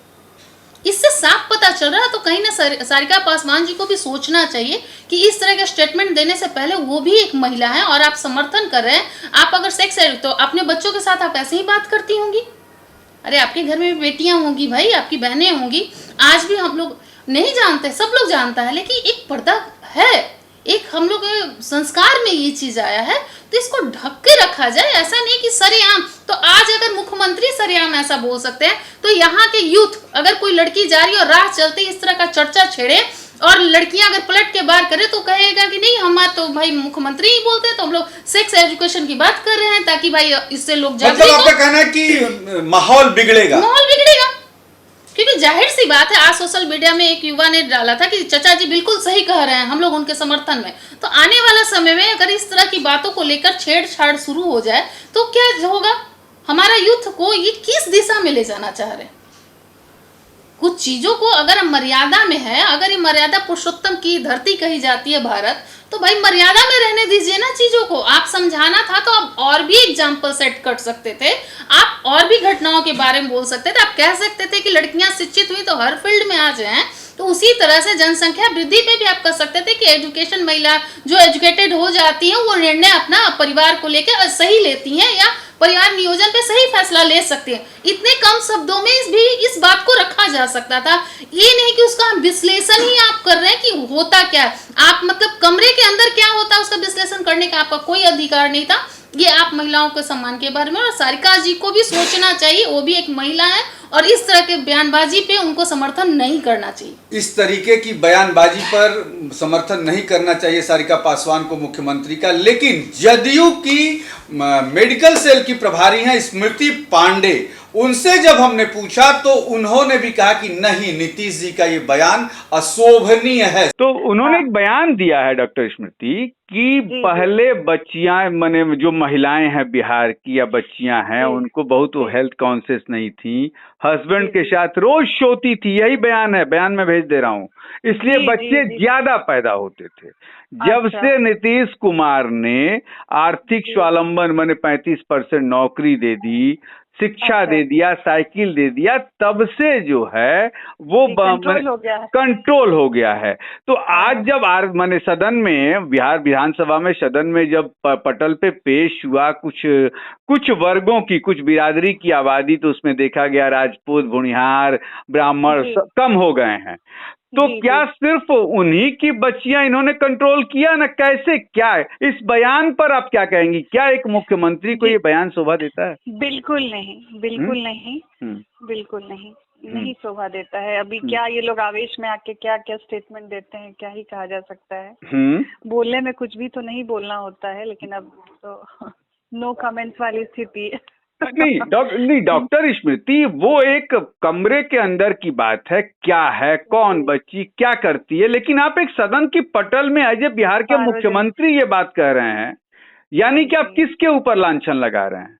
S3: इससे साफ पता चल रहा है। तो कहीं ना सारिका पासवान जी को भी सोचना चाहिए कि इस तरह के स्टेटमेंट देने से पहले वो भी एक महिला है और आप समर्थन कर रहे हैं। आप अगर सेक्स है तो अपने बच्चों के साथ आप ऐसे ही बात करती होंगी। अरे आपके घर में भी बेटियां होंगी भाई, आपकी बहनें होंगी। आज भी हम लोग नहीं जानते, सब लोग जानता है, लेकिन एक पर्दा है, एक हम लोग के संस्कार में ये चीज आया है, तो इसको ढक के रखा जाए। ऐसा नहीं कि सरेआम। तो आज अगर मुख्यमंत्री सरेआम ऐसा बोल सकते हैं, तो यहाँ के यूथ, अगर कोई लड़की जा रही है और राह चलते इस तरह का चर्चा छेड़े और लड़कियां अगर पलट के बाहर करे, तो कहेगा कि नहीं, हमारे तो भाई मुख्यमंत्री ही बोलते हैं, तो हम लोग सेक्स एजुकेशन की बात कर रहे हैं ताकि भाई इससे लोग जागरूक हो।
S2: मतलब आपका कहना है कि माहौल बिगड़ेगा?
S3: क्योंकि जाहिर सी बात है, आज सोशल मीडिया में एक युवा ने डाला था कि चचा जी बिल्कुल सही कह रहे हैं, हम लोग उनके समर्थन में। तो आने वाला समय में अगर इस तरह की बातों को लेकर छेड़छाड़ शुरू हो जाए तो क्या होगा? हमारा यूथ को ये किस दिशा में ले जाना चाह रहे हैं? कुछ चीजों को अगर मर्यादा में है, अगर ये मर्यादा पुरुषोत्तम की धरती कही जाती है भारत, तो भाई मर्यादा में रहने दीजिए ना चीजों को। आप समझाना था तो आप और भी एग्जाम्पल सेट कर सकते थे, आप और भी घटनाओं के बारे में बोल सकते थे। आप कह सकते थे कि लड़कियां शिक्षित हुई तो हर फील्ड में आ जाएं, तो उसी तरह से जनसंख्या वृद्धि पे भी आप कर सकते थे कि एजुकेशन, महिला जो एजुकेटेड हो जाती है वो निर्णय अपना परिवार को लेकर सही लेती हैं या परिवार नियोजन पे सही फैसला ले सकते हैं। इतने कम शब्दों में इस बात को रखा जा सकता था। ये नहीं कि उसका विश्लेषण ही आप कर रहे हैं कि होता क्या है। आप मतलब कमरे के अंदर क्या होता है उसका विश्लेषण करने का आपका कोई अधिकार नहीं था। ये आप महिलाओं के सम्मान के बारे में, और सारिका जी को भी सोचना चाहिए, वो भी एक महिला है और इस तरह के बयानबाजी पे उनको समर्थन नहीं करना चाहिए।
S2: इस तरीके की बयानबाजी पर समर्थन नहीं करना चाहिए सारिका पासवान को, मुख्यमंत्री का। लेकिन जदयू की मेडिकल सेल की प्रभारी हैं स्मृति पांडे, उनसे जब हमने पूछा तो उन्होंने भी कहा कि नहीं, नीतीश जी का ये बयान अशोभनीय है।
S6: तो उन्होंने एक बयान दिया है डॉक्टर स्मृति कि पहले बच्चियां, माने जो महिलाएं हैं बिहार की या बच्चियां हैं, उनको बहुत वो हेल्थ कॉन्शियस नहीं थी, हस्बैंड के साथ रोज सोती थी। यही बयान है, बयान में भेज दे रहा हूँ। इसलिए बच्चे ज्यादा पैदा होते थे। जब से नीतीश कुमार ने आर्थिक स्वावलंबन माने 35% नौकरी दे दी, शिक्षा दे दिया, साइकिल दे दिया, तब से जो है वो कंट्रोल हो गया है। तो आज जब माने सदन में, बिहार विधानसभा में सदन में जब पटल पे पेश हुआ कुछ वर्गों की, कुछ बिरादरी की आबादी, तो उसमें देखा गया राजपूत, भुनिहार, ब्राह्मण कम हो गए हैं। तो क्या सिर्फ उन्हीं की बच्चियां इन्होंने कंट्रोल किया ना? कैसे, क्या है इस बयान पर आप क्या कहेंगी? क्या एक मुख्यमंत्री को ये बयान शोभा देता है?
S9: बिल्कुल नहीं, बिल्कुल नहीं, बिल्कुल नहीं, नहीं शोभा देता है। अभी क्या ये लोग आवेश में आके क्या क्या स्टेटमेंट देते हैं, क्या ही कहा जा सकता है। बोलने में कुछ भी तो नहीं बोलना होता है, लेकिन अब तो नो कमेंट्स वाली स्थिति है।
S6: नहीं डॉक्टर स्मृति, वो एक कमरे के अंदर की बात है, क्या है, कौन बच्ची क्या करती है, लेकिन आप एक सदन की पटल में एज ए बिहार के मुख्यमंत्री ये बात कह रहे हैं, यानी कि आप किसके ऊपर लांछन लगा रहे हैं?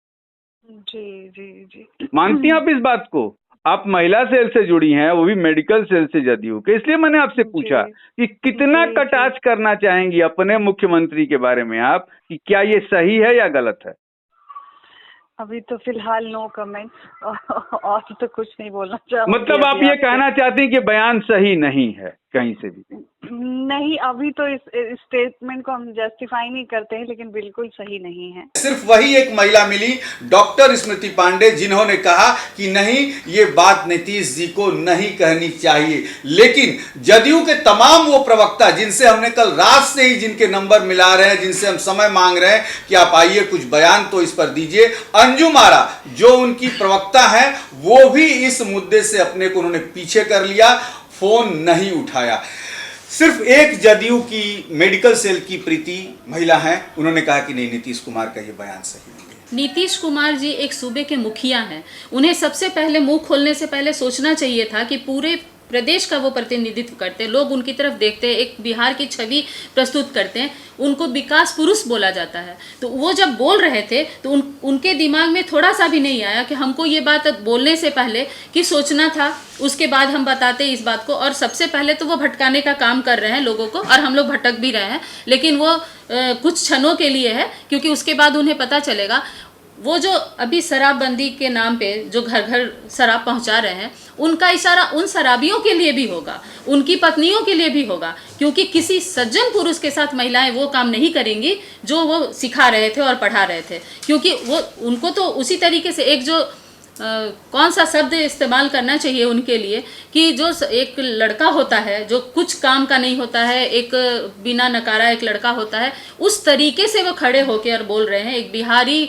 S9: जी जी जी,
S6: मानती हैं आप इस बात को? आप महिला सेल से जुड़ी हैं, वो भी मेडिकल सेल से जदयू के, इसलिए मैंने आपसे पूछा कि कितना कटाक्ष करना चाहेंगी अपने मुख्यमंत्री के बारे में आप, कि क्या ये सही है या गलत है?
S9: अभी तो फिलहाल नो कमेंट्स, और तो कुछ नहीं बोलना चाहूँगी।
S6: मतलब आप ये कहना चाहते हैं कि बयान सही नहीं है कहीं से भी?
S9: नहीं, अभी तो इस स्टेटमेंट को हम जस्टिफाई नहीं करते हैं, लेकिन बिल्कुल सही नहीं है।
S2: सिर्फ वही एक महिला मिली, डॉक्टर स्मृति पांडे, जिन्होंने कहा कि नहीं, ये बात नीतीश जी को नहीं कहनी चाहिए। लेकिन जदयू के तमाम वो प्रवक्ता जिनसे हमने कल रात से ही, जिनके नंबर मिला रहे हैं, जिनसे हम समय मांग रहे हैं कि आप आइए कुछ बयान तो इस पर दीजिए, अंजुम आरा जो उनकी प्रवक्ता है, वो भी इस मुद्दे से अपने को उन्होंने पीछे कर लिया, फोन नहीं उठाया। सिर्फ एक जदयू की मेडिकल सेल की प्रीति महिला हैं, उन्होंने कहा कि नहीं, नीतीश कुमार का ये बयान सही नहीं है।
S4: नीतीश कुमार जी एक सूबे के मुखिया हैं, उन्हें सबसे पहले मुंह खोलने से पहले सोचना चाहिए था कि पूरे प्रदेश का वो प्रतिनिधित्व करते हैं, लोग उनकी तरफ देखते हैं, एक बिहार की छवि प्रस्तुत करते हैं, उनको विकास पुरुष बोला जाता है। तो वो जब बोल रहे थे तो उनके दिमाग में थोड़ा सा भी नहीं आया कि हमको ये बात बोलने से पहले कि सोचना था, उसके बाद हम बताते इस बात को। और सबसे पहले तो वो भटकाने का काम कर रहे हैं लोगों को, और हम लोग भटक भी रहे हैं, लेकिन वो कुछ क्षणों के लिए है, क्योंकि उसके बाद उन्हें पता चलेगा। वो जो अभी शराबबंदी के नाम पे जो घर घर शराब पहुंचा रहे हैं, उनका इशारा उन शराबियों के लिए भी होगा, उनकी पत्नियों के लिए भी होगा, क्योंकि किसी सज्जन पुरुष के साथ महिलाएं वो काम नहीं करेंगी जो वो सिखा रहे थे और पढ़ा रहे थे। क्योंकि वो उनको तो उसी तरीके से एक जो कौन सा शब्द इस्तेमाल करना चाहिए उनके लिए, कि जो एक लड़का होता है जो कुछ काम का नहीं होता है, एक बिना नकारा एक लड़का होता है, उस तरीके से वो खड़े होकर बोल रहे हैं। एक बिहारी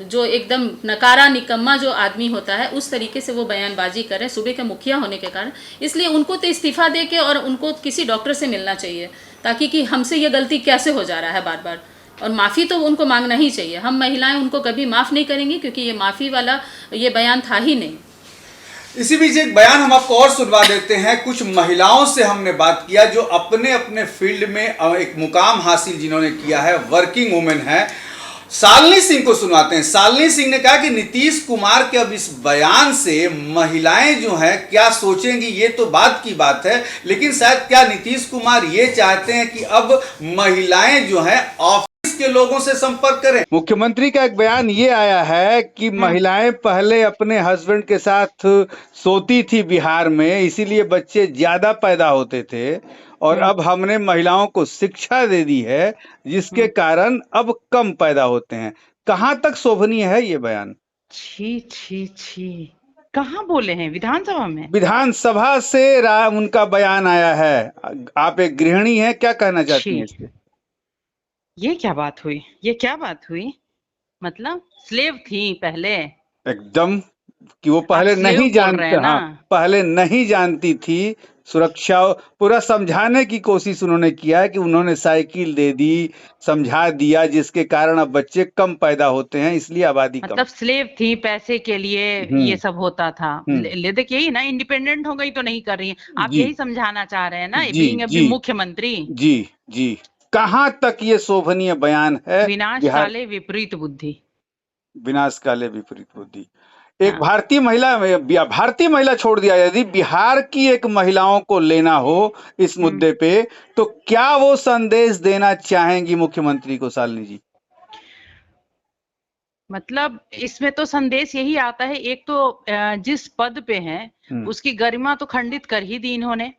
S4: जो एकदम नकारा निकम्मा जो आदमी होता है, उस तरीके से वो बयानबाजी कर रहे हैं सूबे के मुखिया होने के कारण। इसलिए उनको तो इस्तीफा दे के और उनको किसी डॉक्टर से मिलना चाहिए, ताकि कि हमसे ये गलती कैसे हो जा रहा है बार बार, और माफ़ी तो उनको मांगना ही चाहिए। हम महिलाएं उनको कभी माफ़ नहीं करेंगी, क्योंकि ये माफ़ी वाला ये बयान था ही नहीं।
S2: इसी बीच एक बयान हम आपको और सुनवा देते हैं। कुछ महिलाओं से हमने बात किया जो अपने अपने फील्ड में एक मुकाम हासिल जिन्होंने किया है, वर्किंग वुमेन है। शालिनी सिंह को सुनवाते हैं। शालिनी सिंह ने कहा कि नीतीश कुमार के अब इस बयान से महिलाएं जो हैं क्या सोचेंगी, ये तो बात की बात है, लेकिन शायद क्या नीतीश कुमार ये चाहते हैं कि अब महिलाएं जो हैं ऑफिस के लोगों से संपर्क करें।
S6: मुख्यमंत्री का एक बयान ये आया है कि महिलाएं पहले अपने हस्बैंड के साथ सोती थी बिहार में, इसीलिए बच्चे ज्यादा पैदा होते थे, और अब हमने महिलाओं को शिक्षा दे दी है जिसके कारण अब कम पैदा होते हैं। कहाँ तक शोभनीय है ये बयान?
S10: छी छी छी, कहाँ बोले हैं? विधानसभा में?
S6: विधानसभा से उनका बयान आया है। आप एक गृहिणी हैं, क्या कहना चाहती हैं इस पे?
S10: ये क्या बात हुई? ये क्या बात हुई? मतलब स्लेव थी पहले?
S6: एकदम, कि वो पहले नहीं जानती, हाँ, पहले नहीं जानती थी। सुरक्षा पूरा समझाने की कोशिश उन्होंने किया है कि उन्होंने साइकिल दे दी, समझा दिया, जिसके कारण अब बच्चे कम पैदा होते हैं, इसलिए आबादी कम।
S10: मतलब स्लेव थी, पैसे के लिए ये सब होता था। देखिए यही ना, इंडिपेंडेंट हो गई तो नहीं कर रही है। आप यही समझाना चाह रहे हैं ना, बीइंग अ मुख्यमंत्री?
S6: जी जी, कहाँ तक ये शोभनीय बयान है?
S10: विनाश काले विपरीत बुद्धि।
S6: विनाश काले विपरीत बुद्धि। एक भारतीय महिला छोड़ दिया, यदि बिहार की एक महिलाओं को लेना हो इस मुद्दे पे, तो क्या वो संदेश देना चाहेंगी मुख्यमंत्री को, शालिनी जी?
S10: मतलब इसमें तो संदेश यही आता है, एक तो जिस पद पे हैं उसकी गरिमा तो खंडित कर ही दी इन्होंने,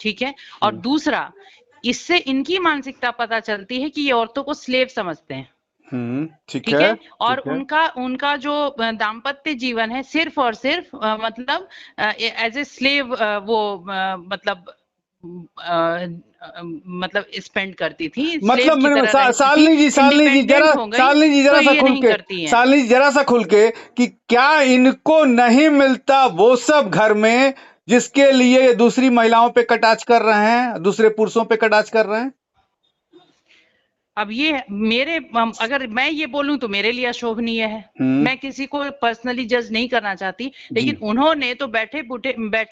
S10: ठीक है, और दूसरा इससे इनकी मानसिकता पता चलती है कि ये औरतों को स्लेव समझते हैं, ठीक है, और उनका जो दाम्पत्य जीवन है सिर्फ और सिर्फ मतलब एज ए स्लेव वो मतलब स्पेंड करती थी,
S6: मतलब सालनी जी जरा सा खुल के कि क्या इनको नहीं मिलता वो सब घर में जिसके लिए दूसरी महिलाओं पे कटाक्ष कर रहे हैं, दूसरे पुरुषों पे कटाक्ष कर रहे हैं?
S10: अब ये अगर मैं ये बोलूं तो मेरे लिए अशोभनीय है, मैं किसी को पर्सनली जज नहीं करना चाहती, लेकिन उन्होंने तो बैठे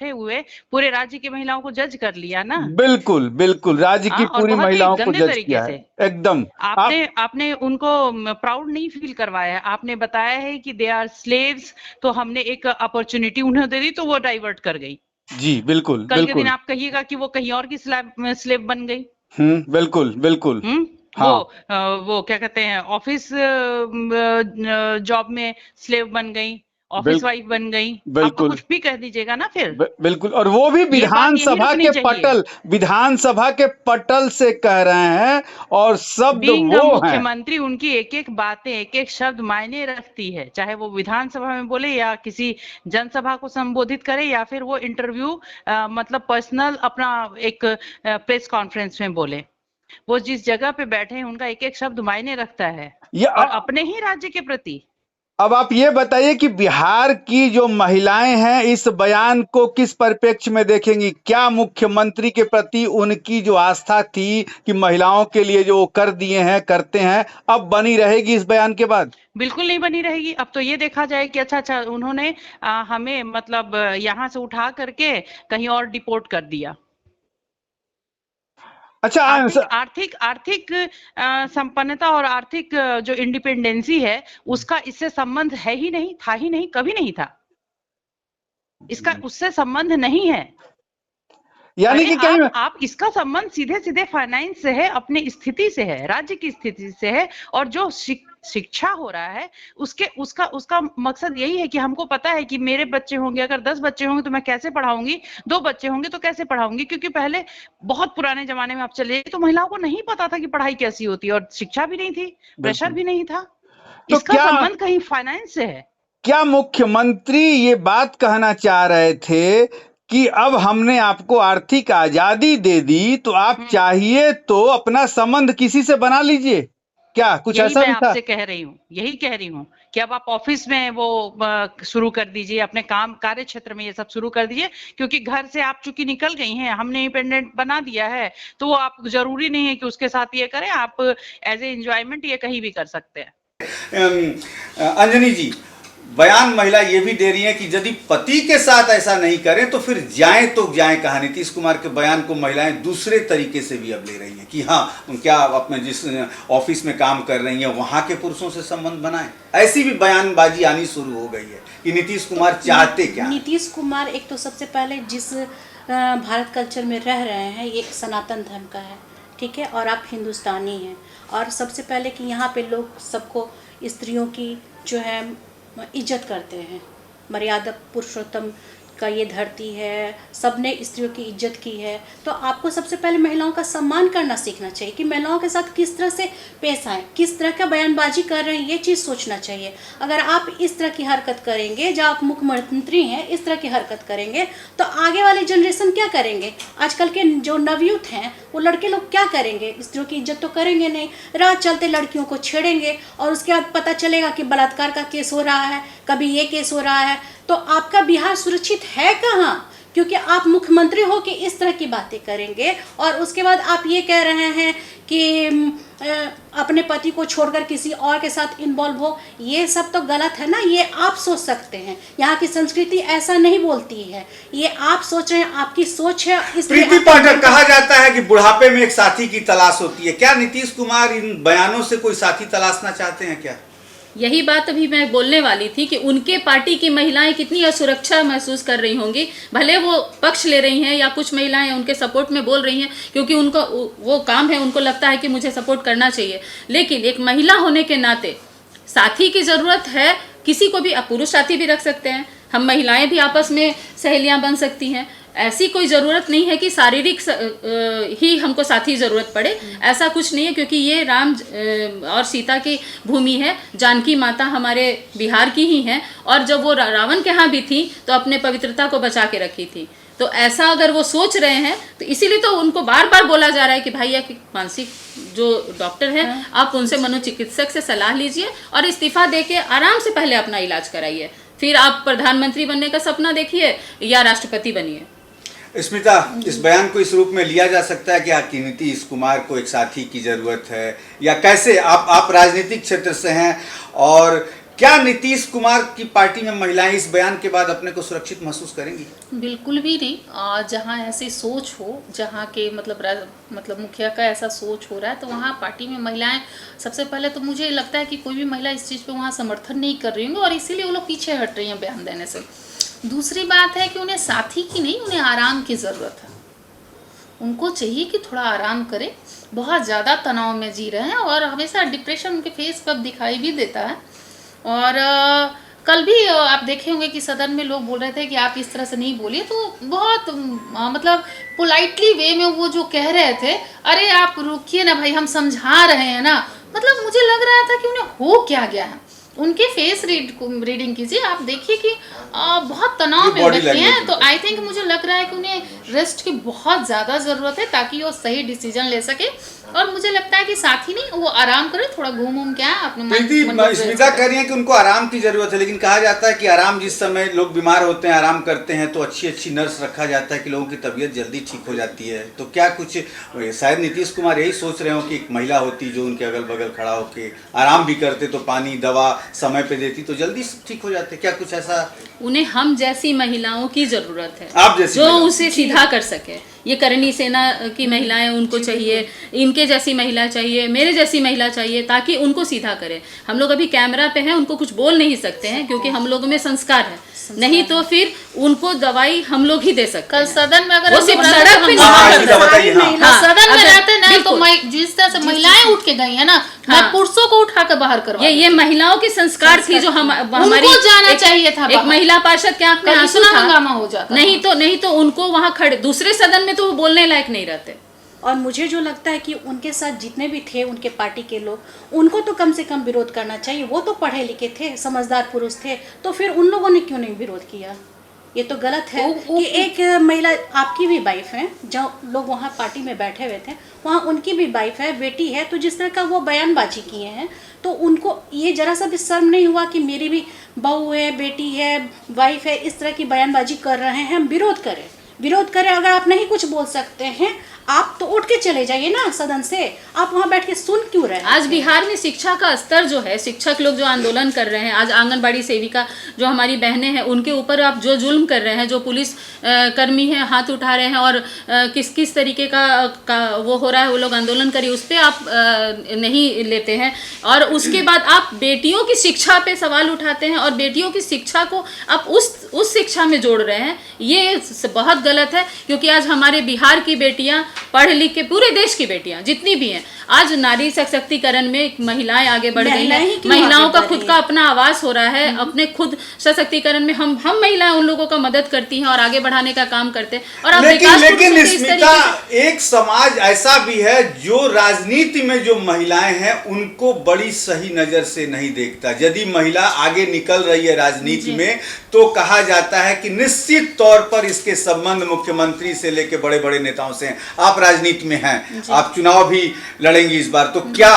S10: हुए पूरे राज्य की महिलाओं को जज कर लिया ना।
S6: बिल्कुल बिल्कुल, राज्य की पूरी महिलाओं को जज किया है एकदम।
S10: आपने उनको प्राउड नहीं फील करवाया है, आपने बताया है कि दे आर स्लेव्स, तो हमने एक अपॉर्चुनिटी उन्हें दे दी तो वो डाइवर्ट कर गई।
S6: जी बिल्कुल।
S10: कल के दिन आप कहिएगा कि वो कहीं और की स्लेव बन गई।
S6: बिल्कुल बिल्कुल।
S10: हाँ। वो क्या कहते हैं, ऑफिस जॉब में स्लेव बन गई, ऑफिस वाइफ बन गई, आपको कुछ भी कह दीजिएगा ना फिर।
S6: बिल्कुल, और वो भी विधानसभा के पटल से कह रहे हैं, और शब्द वो है
S10: मुख्यमंत्री, उनकी एक एक बातें, एक एक शब्द मायने रखती है, चाहे वो विधानसभा में बोले या किसी जनसभा को संबोधित करे या फिर वो इंटरव्यू मतलब पर्सनल अपना एक प्रेस कॉन्फ्रेंस में बोले, वो जिस जगह पे बैठे हैं उनका एक एक शब्द मायने रखता है, और अपने ही राज्य के प्रति।
S6: अब आप ये बताइए कि बिहार की जो महिलाएं हैं इस बयान को किस परिप्रेक्ष्य में देखेंगी? क्या मुख्यमंत्री के प्रति उनकी जो आस्था थी कि महिलाओं के लिए जो कर दिए हैं, करते हैं, अब बनी रहेगी इस बयान के बाद?
S10: बिल्कुल नहीं बनी रहेगी। अब तो ये देखा जाए कि अच्छा उन्होंने हमें मतलब यहाँ से उठा करके कहीं और डिपोर्ट कर दिया।
S6: अच्छा,
S10: आर्थिक संपन्नता और आर्थिक जो इंडिपेंडेंसी है उसका इससे संबंध है ही नहीं, था ही नहीं, कभी नहीं था, इसका उससे संबंध नहीं है।
S6: यानी कि
S10: आप इसका संबंध सीधे सीधे फाइनेंस से है, अपनी स्थिति से है, राज्य की स्थिति से है, और जो शिक्षा हो रहा है उसका मकसद यही है कि हमको पता है कि मेरे बच्चे होंगे, अगर 10 बच्चे होंगे तो मैं कैसे पढ़ाऊंगी, 2 बच्चे होंगे तो कैसे पढ़ाऊंगी, क्योंकि पहले बहुत पुराने जमाने में आप चले तो महिलाओं को नहीं पता था कि पढ़ाई कैसी होती है, और शिक्षा भी नहीं थी, प्रेशर भी नहीं था, तो इसका संबंध कहीं फाइनेंस से है।
S6: क्या मुख्यमंत्री ये बात कहना चाह रहे थे कि अब हमने आपको आर्थिक आजादी दे दी तो आप चाहिए तो अपना संबंध किसी से बना लीजिए? क्या कुछ ऐसा भी था?
S10: आपसे कह रही हूँ, यही कह रही हूँ कि अब आप ऑफिस में वो शुरू कर दीजिए, अपने कार्य क्षेत्र में ये सब शुरू कर दीजिए, क्योंकि घर से आप चूंकि निकल गई हैं, हमने इंडिपेंडेंट बना दिया है, तो वो आप जरूरी नहीं है कि उसके साथ ये करें, आप एज ए एंजॉयमेंट ये कहीं भी कर सकते हैं।
S2: अंजनी जी, बयान महिला ये भी दे रही है कि यदि पति के साथ ऐसा नहीं करें तो फिर जाएं तो जाएं कहाँ। नीतीश कुमार के बयान को महिलाएं दूसरे तरीके से भी अब ले रही हैं कि हाँ, क्या अपने जिस ऑफिस में काम कर रही हैं वहाँ के पुरुषों से संबंध बनाएं। ऐसी भी बयानबाजी आनी शुरू हो गई है कि नीतीश कुमार चाहते क्या।
S5: नीतीश कुमार एक तो सबसे पहले जिस भारत कल्चर में रह रहे हैं, ये सनातन धर्म का है, ठीक है, और आप हिंदुस्तानी हैं, और सबसे पहले कि यहाँ पे लोग सबको स्त्रियों की जो है इज्जत करते हैं, मर्यादा पुरुषोत्तम का ये धरती है, सबने स्त्रियों की इज्जत की है, तो आपको सबसे पहले महिलाओं का सम्मान करना सीखना चाहिए कि महिलाओं के साथ किस तरह से पेश आएँ, किस तरह का बयानबाजी कर रहे हैं, ये चीज़ सोचना चाहिए। अगर आप इस तरह की हरकत करेंगे, जब आप मुख्यमंत्री हैं इस तरह की हरकत करेंगे, तो आगे वाली जनरेशन क्या करेंगे? आजकल के जो नवयुवक हैं वो लड़के लोग क्या करेंगे? स्त्रियों की इज्जत तो करेंगे नहीं, राह चलते लड़कियों को छेड़ेंगे, और उसके बाद पता चलेगा कि बलात्कार का केस हो रहा है, कभी ये केस हो रहा है, तो आपका बिहार सुरक्षित है कहाँ? क्योंकि आप मुख्यमंत्री हो कि इस तरह की बातें करेंगे, और उसके बाद आप ये कह रहे हैं कि अपने पति को छोड़कर किसी और के साथ इन्वॉल्व हो, ये सब तो गलत है ना। ये आप सोच सकते हैं, यहाँ की संस्कृति ऐसा नहीं बोलती है, ये आप सोच रहे हैं, आपकी सोच है।
S2: प्रीति पाठक, कहा जाता है कि बुढ़ापे में एक साथी की तलाश होती है, क्या नीतीश कुमार इन बयानों से कोई साथी तलाशना चाहते हैं क्या?
S4: यही बात अभी मैं बोलने वाली थी कि उनके पार्टी की महिलाएं कितनी असुरक्षा महसूस कर रही होंगी, भले वो पक्ष ले रही हैं या कुछ महिलाएं उनके सपोर्ट में बोल रही हैं, क्योंकि उनको वो काम है, उनको लगता है कि मुझे सपोर्ट करना चाहिए, लेकिन एक महिला होने के नाते साथी की जरूरत है, किसी को भी, आप पुरुष साथी भी रख सकते हैं, हम महिलाएं भी आपस में सहेलियां बन सकती हैं। ऐसी कोई ज़रूरत नहीं है कि शारीरिक ही हमको साथी ज़रूरत पड़े, ऐसा कुछ नहीं है, क्योंकि ये राम और सीता की भूमि है। जानकी माता हमारे बिहार की ही हैं, और जब वो रावण के यहाँ भी थी तो अपने पवित्रता को बचा के रखी थी। तो ऐसा अगर वो सोच रहे हैं तो इसीलिए तो उनको बार बार बोला जा रहा है कि भाई या मानसिक जो डॉक्टर हैं आप उनसे मनोचिकित्सक से सलाह लीजिए और इस्तीफा देके आराम से पहले अपना इलाज कराइए, फिर आप प्रधानमंत्री बनने का सपना देखिए या राष्ट्रपति बनिए।
S2: स्मिता, इस बयान को इस रूप में लिया जा सकता है कि नीतीश कुमार को एक साथी की जरूरत है, या कैसे? आप राजनीतिक क्षेत्र से हैं, और क्या नीतीश कुमार की पार्टी में महिलाएं इस बयान के बाद अपने को सुरक्षित महसूस करेंगी?
S3: बिल्कुल भी नहीं। जहाँ ऐसी सोच हो, जहाँ के मतलब मुखिया का ऐसा सोच हो रहा है, तो वहाँ पार्टी में महिलाएं, सबसे पहले तो मुझे लगता है कि कोई भी महिला इस चीज़ पे वहाँ समर्थन नहीं कर रही होंगी, और इसीलिए वो लोग पीछे हट रही हैं बयान देने से। दूसरी बात है कि उन्हें साथी की नहीं, उन्हें आराम की ज़रूरत है। उनको चाहिए कि थोड़ा आराम करें, बहुत ज़्यादा तनाव में जी रहे हैं, और हमेशा डिप्रेशन उनके फेस पर दिखाई भी देता है। और कल भी आप देखे होंगे कि सदन में लोग बोल रहे थे कि आप इस तरह से नहीं बोलिए, तो बहुत मतलब पोलाइटली वे में वो जो कह रहे थे, अरे आप रुकिए ना भाई, हम समझा रहे हैं ना, मतलब मुझे लग रहा था कि उन्हें हो क्या गया है। उनके फेस रीडिंग कीजिए, आप देखिए कि बहुत तनाव में बैठे हैं। तो आई थिंक मुझे लग रहा है कि उन्हें रेस्ट की बहुत ज़्यादा ज़रूरत है, ताकि वो सही डिसीजन ले सके। और मुझे लगता है कि साथ ही नहीं, वो आराम करे, थोड़ा घूम के आए अपने।
S2: स्मिता कह रही है कि उनको आराम की जरूरत है, लेकिन कहा जाता है कि आराम, जिस समय लोग बीमार होते हैं आराम करते हैं, तो अच्छी नर्स रखा जाता है कि लोगों की तबीयत जल्दी ठीक हो जाती है। तो क्या कुछ शायद नीतीश कुमार यही सोच रहे हो कि एक महिला होती जो उनके अगल बगल खड़ा होके आराम भी करते, तो पानी दवा समय पे देती, तो जल्दी ठीक हो जाते? क्या कुछ ऐसा?
S4: उन्हें हम जैसी महिलाओं की जरूरत है,
S2: आप जैसी
S4: जो उसे सीधा कर सके। ये करनी सेना की महिलाएं उनको चाहिए, इनके जैसी महिला चाहिए, मेरे जैसी महिला चाहिए, ताकि उनको सीधा करे। हम लोग अभी कैमरा पे हैं, उनको कुछ बोल नहीं सकते हैं, क्योंकि हम लोगों में संस्कार है, नहीं तो फिर उनको दवाई हम लोग ही दे सकते।
S3: कल सदन में अगर
S4: वो सिर्फ सड़क पे
S3: सदन में रहते ना, तो जिस तरह से महिलाएं उठ के गई है ना, मैं पुरुषों को उठा कर बाहर करवा।
S4: ये महिलाओं की संस्कार थी, जो हमारी
S3: जाना चाहिए था।
S4: एक महिला पार्षद के आंख में आंसू था,
S3: हंगामा हो जाता।
S4: नहीं तो उनको वहाँ खड़े, दूसरे सदन में तो वो बोलने लायक नहीं रहते।
S5: और मुझे जो लगता है कि उनके साथ जितने भी थे उनके पार्टी के लोग, उनको तो कम से कम विरोध करना चाहिए। वो तो पढ़े लिखे थे, समझदार पुरुष थे, तो फिर उन लोगों ने क्यों नहीं विरोध किया? ये तो गलत है कि एक महिला, आपकी भी वाइफ है, जो लोग वहाँ पार्टी में बैठे हुए थे, वहाँ उनकी भी वाइफ है, बेटी है, तो जिस तरह का वो बयानबाजी किए हैं, तो उनको ये जरा सा भी शर्म नहीं हुआ कि मेरी भी बहू है, बेटी है, वाइफ है, इस तरह की बयानबाजी कर रहे हैं, हम विरोध करें। अगर आप नहीं कुछ बोल सकते हैं, आप तो उठ के चले जाइए ना सदन से, आप वहाँ बैठ के सुन क्यों रहे हैं?
S4: आज बिहार में शिक्षा का स्तर जो है, शिक्षक लोग जो आंदोलन कर रहे हैं, आज आंगनबाड़ी सेविका जो हमारी बहनें हैं, उनके ऊपर आप जो जुल्म कर रहे हैं, जो पुलिस कर्मी हैं हाथ उठा रहे हैं, और किस तरीके का वो हो रहा है, वो लोग आंदोलन करिए, उस पर आप नहीं लेते हैं। और उसके बाद आप बेटियों की शिक्षा पे सवाल उठाते हैं, और बेटियों की शिक्षा को आप उस शिक्षा में जोड़ रहे हैं। ये बहुत गलत है, क्योंकि आज हमारे बिहार की बेटियां पढ़ लिख के, पूरे देश की बेटियां जितनी भी हैं, आज नारी सशक्तिकरण में महिलाएं आगे बढ़ गई हैं। महिलाओं का खुद का अपना आवाज हो रहा है, अपने खुद सशक्तिकरण में हम महिलाएं उन लोगों का मदद करती हैं और आगे बढ़ाने का काम करते हैं। और
S2: लेकिन स्मिता, एक समाज ऐसा भी है जो राजनीति में जो महिलाएं हैं उनको बड़ी सही नजर से नहीं देखता। यदि महिला आगे निकल रही है राजनीति में, तो कहा जाता है कि निश्चित तौर पर इसके संबंध मुख्यमंत्री से लेकर बड़े बड़े नेताओं से हैं। आप राजनीति में हैं, आप चुनाव भी लड़ेंगी इस बार, तो क्या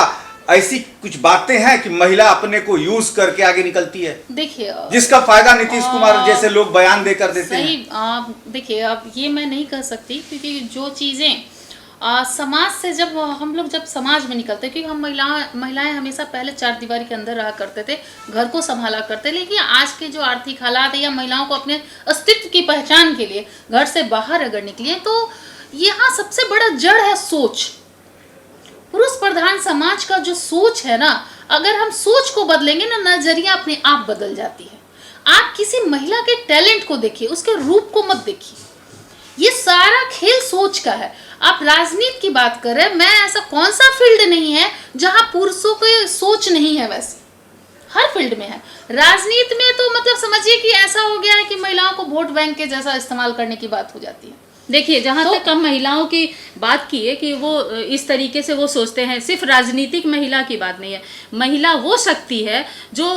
S2: ऐसी कुछ बातें हैं कि महिला अपने को यूज करके आगे निकलती है?
S3: देखिए,
S2: जिसका फायदा नीतीश कुमार जैसे लोग बयान देकर देते हैं।
S3: देखिए, अब ये मैं नहीं कह सकती, क्योंकि जो चीजें समाज से जब हम लोग समाज में निकलते, क्योंकि हम महिलाएं हमेशा पहले चार दीवारी के अंदर रहा करते थे, घर को संभाला करते, लेकिन आज के जो आर्थिक हालात है, या महिलाओं को अपने अस्तित्व की पहचान के लिए घर से बाहर अगर निकले, तो यहाँ सबसे बड़ा जड़ है सोच। पुरुष प्रधान समाज का जो सोच है ना, अगर हम सोच को बदलेंगे ना, नजरिया अपने आप बदल जाती है। आप किसी महिला के टैलेंट को देखिए, उसके रूप को मत देखिए। ये सारा खेल सोच का है। आप राजनीति की बात करें, मैं ऐसा कौन सा फील्ड नहीं है जहां पुरुषों की सोच नहीं है। वैसे हर फील्ड में है। राजनीति में तो मतलब समझिए कि ऐसा हो गया है कि महिलाओं को वोट बैंक के जैसा इस्तेमाल करने की बात हो जाती है।
S4: देखिए, जहाँ तक हम महिलाओं की बात की है कि वो इस तरीके से वो सोचते हैं, सिर्फ राजनीतिक महिला की बात नहीं है। महिला वो शक्ति है जो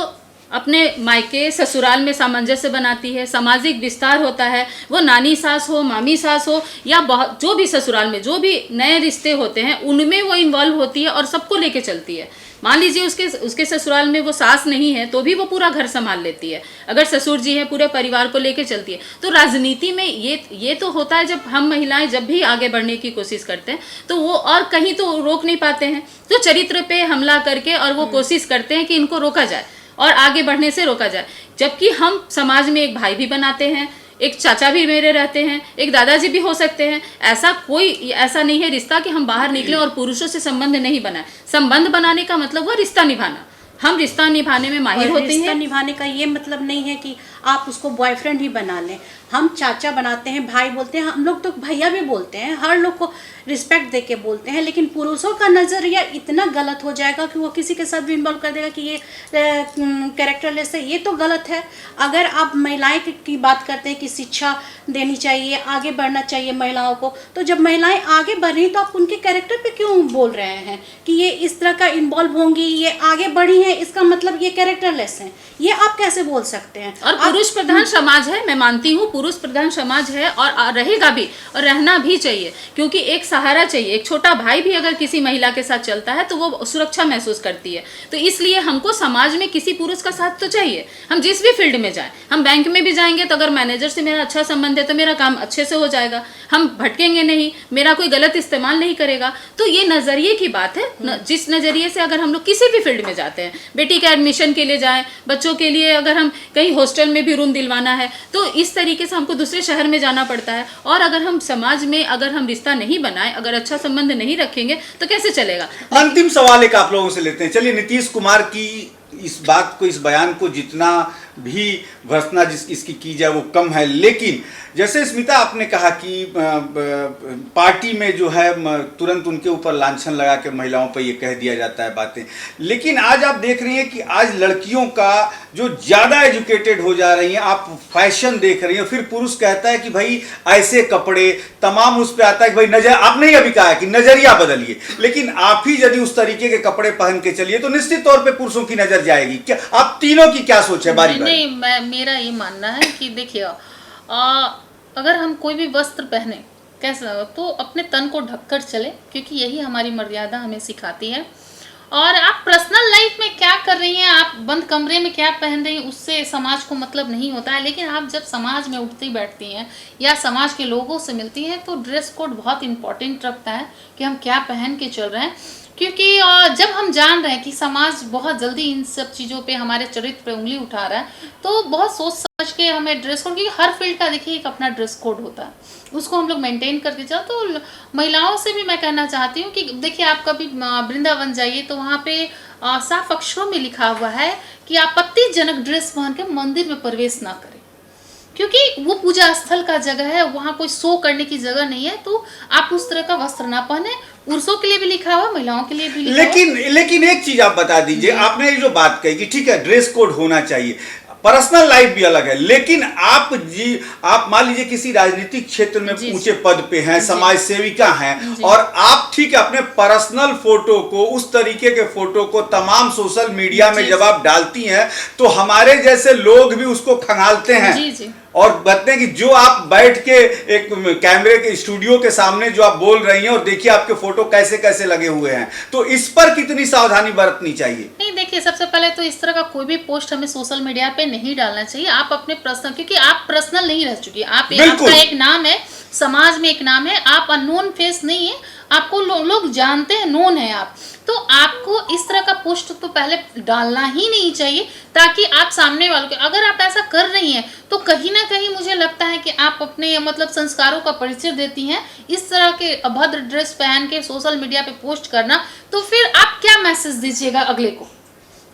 S4: अपने मायके ससुराल में सामंजस्य बनाती है, सामाजिक विस्तार होता है, वो नानी सास हो, मामी सास हो, या बहुत जो भी ससुराल में जो भी नए रिश्ते होते हैं उनमें वो इन्वॉल्व होती है और सबको लेके चलती है। मान लीजिए उसके ससुराल में वो सास नहीं है तो भी वो पूरा घर संभाल लेती है, अगर ससुर जी है पूरे परिवार को लेके चलती है। तो राजनीति में ये तो होता है, जब हम महिलाएं जब भी आगे बढ़ने की कोशिश करते हैं तो वो और कहीं तो रोक नहीं पाते हैं, तो चरित्र पे हमला करके और वो कोशिश करते हैं कि इनको रोका जाए और आगे बढ़ने से रोका जाए। जबकि हम समाज में एक भाई भी बनाते हैं, एक चाचा भी मेरे रहते हैं, एक दादाजी भी हो सकते हैं। ऐसा नहीं है रिश्ता कि हम बाहर निकले और पुरुषों से संबंध नहीं बनाए। संबंध बनाने का मतलब हुआ रिश्ता निभाना। हम रिश्ता निभाने में माहिर होते हैं।
S5: रिश्ता निभाने का ये मतलब नहीं है कि आप उसको बॉयफ्रेंड ही बना लें। हम चाचा बनाते हैं, भाई बोलते हैं, हम लोग तो भैया भी बोलते हैं, हर लोग को रिस्पेक्ट दे के बोलते हैं। लेकिन पुरुषों का नज़रिया इतना गलत हो जाएगा कि वो किसी के साथ भी इन्वॉल्व कर देगा कि ये कैरेक्टरलेस है। ये तो गलत है। अगर आप महिलाएं की बात करते हैं कि शिक्षा देनी चाहिए, आगे बढ़ना चाहिए महिलाओं को, तो जब महिलाएं आगे बढ़ रही तो आप उनके कैरेक्टर पे क्यों बोल रहे हैं कि ये इस तरह का इन्वॉल्व होंगी, ये आगे बढ़ी हैं, इसका मतलब ये कैरेक्टरलेस हैं? ये आप कैसे बोल सकते हैं?
S4: और पुरुष प्रधान समाज है, मैं मानती हूँ पुरुष प्रधान समाज है और रहेगा भी और रहना भी चाहिए, क्योंकि एक सहारा चाहिए। एक छोटा भाई भी अगर किसी महिला के साथ चलता है तो वो सुरक्षा महसूस करती है। तो इसलिए हमको समाज में किसी पुरुष का साथ तो चाहिए। हम जिस भी फील्ड में जाएं, हम बैंक में भी जाएंगे तो अगर मैनेजर से मेरा अच्छा संबंध है तो मेरा काम अच्छे से हो जाएगा, हम भटकेंगे नहीं, मेरा कोई गलत इस्तेमाल नहीं करेगा। तो ये नजरिए की बात है। जिस नजरिए से अगर हम लोग किसी भी फील्ड में जाते हैं, बेटी के एडमिशन के लिए जाएं, बच्चों के लिए अगर हम कहीं हॉस्टल में भी रूम दिलवाना है, तो इस तरीके से हमको दूसरे शहर में जाना पड़ता है। और अगर हम समाज में अगर हम रिश्ता नहीं बनाए, अगर अच्छा संबंध नहीं रखेंगे तो कैसे चलेगा।
S2: अंतिम सवाल एक आप लोगों से लेते हैं। चलिए, नीतीश कुमार की इस बात को, इस बयान को जितना भी भर्त्सना इसकी की जाए वो कम है, लेकिन जैसे स्मिता आपने कहा कि पार्टी में जो है तुरंत उनके ऊपर लांछन लगा के महिलाओं पर ये कह दिया जाता है बातें, लेकिन आज आप देख रही हैं कि आज लड़कियों का जो ज़्यादा एजुकेटेड हो जा रही हैं, आप फैशन देख रही हैं, फिर पुरुष कहता है कि भाई ऐसे कपड़े तमाम, उस पर आता है कि भाई नजर, आपने ही अभी कहा है कि नजरिया बदलिए, लेकिन आप ही यदि उस तरीके के कपड़े पहन के चलिए तो निश्चित तौर पर पुरुषों की नजर जाएगी। क्या आप तीनों की क्या सोच है? बारी
S3: नहीं, मेरा ये मानना है कि देखिए, अगर हम कोई भी वस्त्र पहने कैसा तो अपने तन को ढककर चले, क्योंकि यही हमारी मर्यादा हमें सिखाती है। और आप पर्सनल लाइफ में क्या कर रही हैं, आप बंद कमरे में क्या पहन रही हैं, उससे समाज को मतलब नहीं होता है। लेकिन आप जब समाज में उठती बैठती हैं या समाज के लोगों से मिलती हैं तो ड्रेस कोड बहुत इंपॉर्टेंट रखता है कि हम क्या पहन के चल रहे हैं। क्योंकि जब हम जान रहे हैं कि समाज बहुत जल्दी इन सब चीज़ों पे, हमारे चरित्र पे उंगली उठा रहा है, तो बहुत सोच समझ के हमें ड्रेस कोड, क्योंकि हर फील्ड का देखिए एक अपना ड्रेस कोड होता है, उसको हम लोग मेंटेन करके चल। तो महिलाओं से भी मैं कहना चाहती हूँ कि देखिए, आप कभी वृंदावन जाइए तो वहाँ पे साफ अक्षरों में लिखा हुआ है कि आपत्तिजनक ड्रेस पहन के मंदिर में प्रवेश ना करें, क्योंकि वो पूजा स्थल का जगह है, वहाँ कोई शो करने की जगह नहीं है। तो आप उस तरह का वस्त्र ना पहने। पुरुषों के लिए भी लिखा हुआ, महिलाओं के लिए भी लिखा हुआ।
S2: लेकिन एक चीज आप बता दीजिए, आपने जो बात कही कि ठीक है ड्रेस कोड होना चाहिए, पर्सनल लाइफ भी अलग है, लेकिन आप मान लीजिए किसी राजनीतिक क्षेत्र में ऊंचे पद पे हैं, समाज सेविका हैं, और आप ठीक है अपने पर्सनल फोटो को, उस तरीके के फोटो को तमाम सोशल मीडिया में जब आप डालती हैं तो हमारे जैसे लोग भी उसको खंगालते हैं और बताते हैं कि जो आप बैठ के एक कैमरे के स्टूडियो के सामने जो आप बोल रही हैं और देखिए आपके फोटो कैसे कैसे लगे हुए हैं, तो इस पर कितनी सावधानी बरतनी चाहिए?
S3: नहीं, देखिए, सबसे पहले तो इस तरह का कोई भी पोस्ट हमें सोशल मीडिया पे नहीं डालना चाहिए। आप अपने पर्सनल, क्योंकि आप पर्सनल नहीं रह चुकी, आपका एक नाम है, समाज में एक नाम है, आप अननोन फेस नहीं है, आपको लोग जानते हैं, नोन है आप। तो आपको इस तरह का पोस्ट तो पहले डालना ही नहीं चाहिए, ताकि आप सामने वालों के, अगर आप ऐसा कर रही हैं तो कहीं ना कहीं मुझे लगता है कि आप अपने मतलब संस्कारों का परिचय देती हैं। इस तरह के अभद्र ड्रेस पहन के सोशल मीडिया पे पोस्ट करना, तो फिर आप क्या मैसेज दीजिएगा अगले को?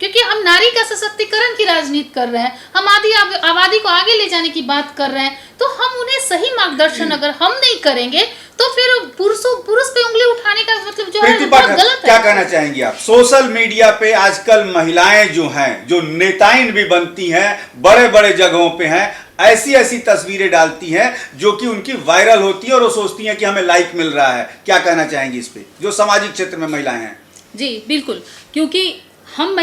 S3: क्योंकि हम नारी का सशक्तिकरण की राजनीति कर रहे हैं, हम आबादी को आगे ले जाने की बात कर रहे हैं, तो हम उन्हें सही मार्गदर्शन अगर हम नहीं करेंगे तो फिर पुरुष पे उंगली उठाने का मतलब जो है बहुत गलत है।
S2: क्या कहना चाहेंगी आप? सोशल मीडिया पे आजकल महिलाएं जो हैं, जो नेताइन भी बनती हैं, बड़े बड़े जगहों पे हैं, ऐसी ऐसी तस्वीरें डालती हैं जो कि उनकी वायरल होती है और वो सोचती हैं कि हमें लाइक मिल रहा है। क्या कहना चाहेंगी इस पे, जो सामाजिक क्षेत्र में महिलाएं हैं?
S4: जी बिल्कुल, क्योंकि हम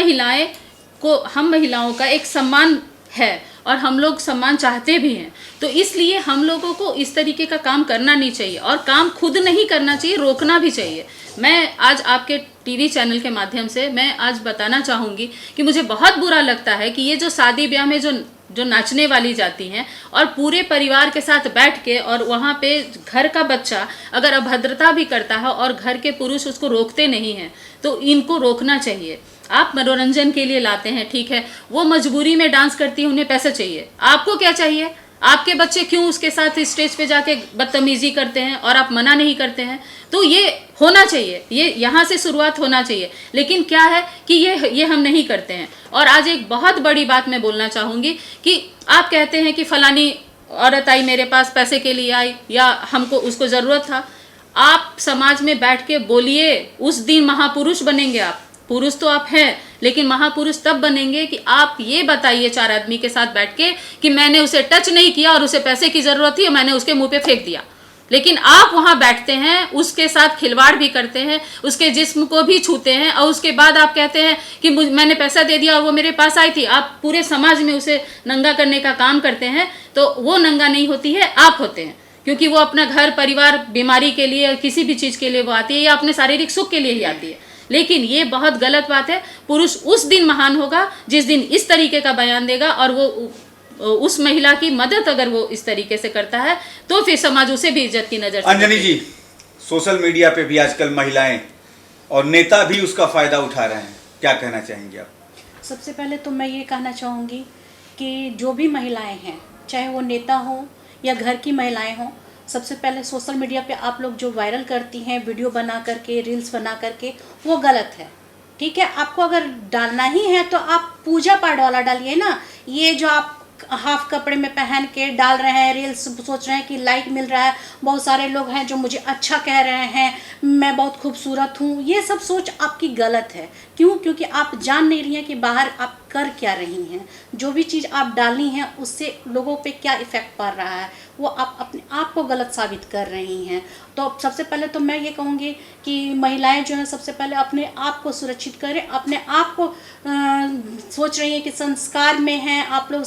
S4: महिलाओं का एक सम्मान है और हम लोग सम्मान चाहते भी हैं, तो इसलिए हम लोगों को इस तरीके का काम करना नहीं चाहिए और काम खुद नहीं करना चाहिए, रोकना भी चाहिए। मैं आज आपके टीवी चैनल के माध्यम से मैं आज बताना चाहूँगी कि मुझे बहुत बुरा लगता है कि ये जो शादी ब्याह में जो नाचने वाली जाती हैं और पूरे परिवार के साथ बैठ के, और वहाँ पे घर का बच्चा अगर अभद्रता भी करता है और घर के पुरुष उसको रोकते नहीं हैं, तो इनको रोकना चाहिए। आप मनोरंजन के लिए लाते हैं, ठीक है, वो मजबूरी में डांस करती है, उन्हें पैसे चाहिए, आपको क्या चाहिए? आपके बच्चे क्यों उसके साथ स्टेज पे जाके बदतमीजी करते हैं और आप मना नहीं करते हैं? तो ये होना चाहिए, ये यहाँ से शुरुआत होना चाहिए। लेकिन क्या है कि ये हम नहीं करते हैं। और आज एक बहुत बड़ी बात मैं बोलना चाहूँगी कि आप कहते हैं कि फलानी औरत आई मेरे पास पैसे के लिए आई या हमको उसको ज़रूरत था। आप समाज में बैठ के बोलिए, उस दिन महापुरुष बनेंगे आप। पुरुष तो आप हैं, लेकिन महापुरुष तब बनेंगे कि आप ये बताइए 4 आदमी के साथ बैठ के कि मैंने उसे टच नहीं किया और उसे पैसे की ज़रूरत थी और मैंने उसके मुंह पे फेंक दिया। लेकिन आप वहाँ बैठते हैं, उसके साथ खिलवाड़ भी करते हैं, उसके जिस्म को भी छूते हैं और उसके बाद आप कहते हैं कि मैंने पैसा दे दिया और वो मेरे पास आई थी। आप पूरे समाज में उसे नंगा करने का काम करते हैं, तो वो नंगा नहीं होती है, आप होते हैं, क्योंकि वो अपना घर परिवार बीमारी के लिए, किसी भी चीज़ के लिए वो आती है या अपने शारीरिक सुख के लिए ही आती है। लेकिन ये बहुत गलत बात है। पुरुष उस दिन महान होगा जिस दिन इस तरीके का बयान देगा, और वो उस महिला की मदद अगर वो इस तरीके से करता है तो फिर समाज उसे भी इज्जत की नजर से।
S2: अंजनी जी, सोशल मीडिया पे भी आजकल महिलाएं और नेता भी उसका फायदा उठा रहे हैं, क्या कहना चाहेंगे आप?
S5: सबसे पहले तो मैं ये कहना चाहूँगी कि जो भी महिलाएं हैं, चाहे वो नेता हो या घर की महिलाएं हों, सबसे पहले सोशल मीडिया पे आप लोग जो वायरल करती हैं वीडियो बना करके, रील्स बना करके, वो गलत है। ठीक है, आपको अगर डालना ही है तो आप पूजा पाठ वाला डालिए ना। ये जो आप हाफ कपड़े में पहन के डाल रहे हैं रील्स, सोच रहे हैं कि लाइक मिल रहा है, बहुत सारे लोग हैं जो मुझे अच्छा कह रहे हैं, मैं बहुत खूबसूरत हूँ, ये सब सोच आपकी गलत है। क्यों? क्योंकि आप जान नहीं रही हैं कि बाहर आप कर क्या रही हैं। जो भी चीज़ आप डाली हैं उससे लोगों पे क्या इफ़ेक्ट पड़ रहा है, वो आप अपने आप को गलत साबित कर रही हैं। तो सबसे पहले तो मैं ये कहूँगी कि महिलाएं जो हैं सबसे पहले अपने आप को सुरक्षित करें, अपने आप को सोच रही हैं कि संस्कार में हैं आप लोग,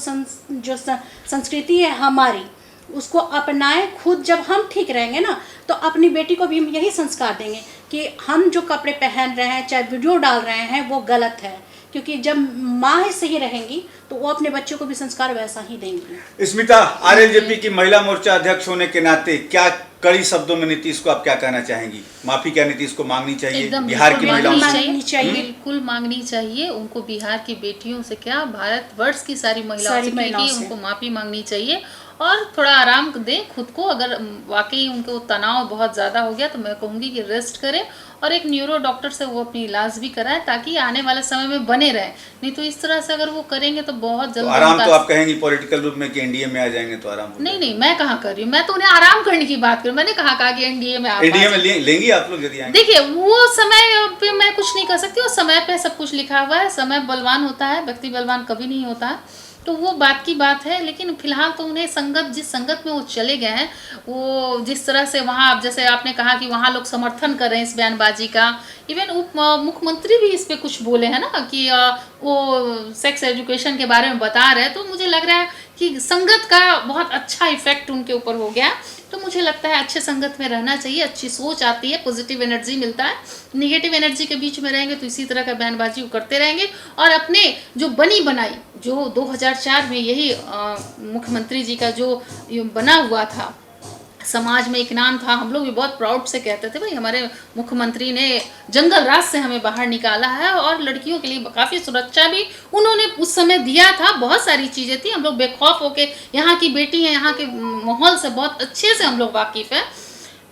S5: जो संस्कृति है हमारी उसको अपनाएं। खुद जब हम ठीक रहेंगे ना तो अपनी बेटी को भी हम यही संस्कार देंगे कि हम जो कपड़े पहन रहे हैं, चाहे वीडियो डाल रहे हैं, वो गलत है। क्योंकि जब माँ सही रहेंगी तो वो अपने बच्चों को भी संस्कार वैसा ही देंगी।
S2: स्मिता, आरएलजेपी की महिला मोर्चा अध्यक्ष होने के नाते क्या कड़ी शब्दों में नीतीश को आप क्या कहना चाहेंगी? माफी क्या नीतीश को मांगनी चाहिए बिहार की महिलाओं से?
S3: बिल्कुल मांगनी चाहिए उनको। बिहार की बेटियों से क्या, भारतवर्ष की सारी महिलाओं से उनको माफी मांगनी चाहिए और थोड़ा आराम दें खुद को। अगर वाकई उनको तनाव बहुत ज़्यादा हो गया तो मैं कहूँगी कि रेस्ट करें और एक न्यूरो डॉक्टर से वो अपनी इलाज भी कराएं ताकि आने वाले समय में बने रहें। नहीं तो इस तरह से अगर वो करेंगे तो बहुत जल्द
S2: आराम तो आप कहेंगे पॉलिटिकल रूप में कि एनडीए में आ जाएंगे तो आराम?
S3: नहीं, मैं कहाँ कर रही हूँ, मैं तो उन्हें आराम करने की बात करूँ। मैंने कहा कि एनडीए में
S2: लेंगी आप लोग यदि आएंगे?
S3: देखिए, वो समय पे मैं कुछ नहीं कर सकती, उस समय पे सब कुछ लिखा हुआ है। समय बलवान होता है, व्यक्ति बलवान कभी नहीं होता है, तो वो बात की बात है। लेकिन फिलहाल तो उन्हें जिस संगत में वो चले गए हैं, वो जिस तरह से वहाँ, जैसे आपने कहा कि वहाँ लोग समर्थन कर रहे हैं इस बयानबाजी का, इवन उप मुख्यमंत्री भी इस पे कुछ बोले हैं ना कि वो सेक्स एजुकेशन के बारे में बता रहे हैं, तो मुझे लग रहा है कि संगत का बहुत अच्छा इफेक्ट उनके ऊपर हो गया। तो मुझे लगता है अच्छे संगत में रहना चाहिए, अच्छी सोच आती है, पॉजिटिव एनर्जी मिलता है। निगेटिव एनर्जी के बीच में रहेंगे तो इसी तरह का बयानबाजी करते रहेंगे और अपने जो बनी बनाई, जो 2004 में यही मुख्यमंत्री जी का जो बना हुआ था, समाज में एक नाम था, हम लोग भी बहुत प्राउड से कहते थे भाई हमारे मुख्यमंत्री ने जंगल राज से हमें बाहर निकाला है और लड़कियों के लिए काफ़ी सुरक्षा भी उन्होंने उस समय दिया था। बहुत सारी चीज़ें थी, हम लोग बेखौफ होके, यहाँ की बेटी है, यहाँ के माहौल से बहुत अच्छे से हम लोग वाकिफ़ हैं।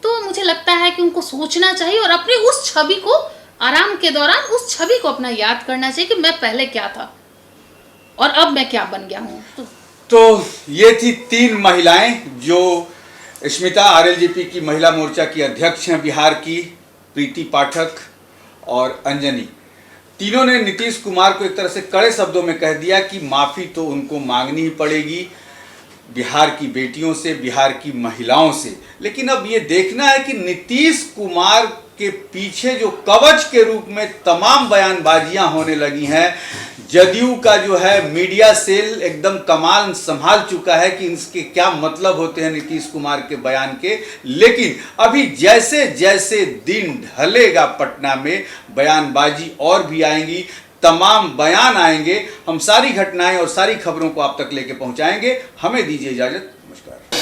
S3: तो मुझे लगता है कि उनको सोचना चाहिए और अपनी उस छवि को, आराम के दौरान उस छवि को अपना याद करना चाहिए कि मैं पहले क्या था और अब मैं क्या बन गया हूँ।
S2: तो ये थी 3 महिलाएं जो स्मिता आरएलजेपी की महिला मोर्चा की अध्यक्ष हैं बिहार की, प्रीति पाठक और अंजनी, तीनों ने नीतीश कुमार को एक तरह से कड़े शब्दों में कह दिया कि माफ़ी तो उनको मांगनी ही पड़ेगी बिहार की बेटियों से, बिहार की महिलाओं से। लेकिन अब ये देखना है कि नीतीश कुमार के पीछे जो कवच के रूप में तमाम बयानबाजियां होने लगी हैं, जदयू का जो है मीडिया सेल एकदम कमाल संभाल चुका है कि इसके क्या मतलब होते हैं नीतीश कुमार के बयान के। लेकिन अभी जैसे जैसे दिन ढलेगा पटना में बयानबाजी और भी आएंगी, तमाम बयान आएंगे। हम सारी घटनाएं और सारी खबरों को आप तक लेके पहुंचाएंगे। हमें दीजिए इजाजत, नमस्कार।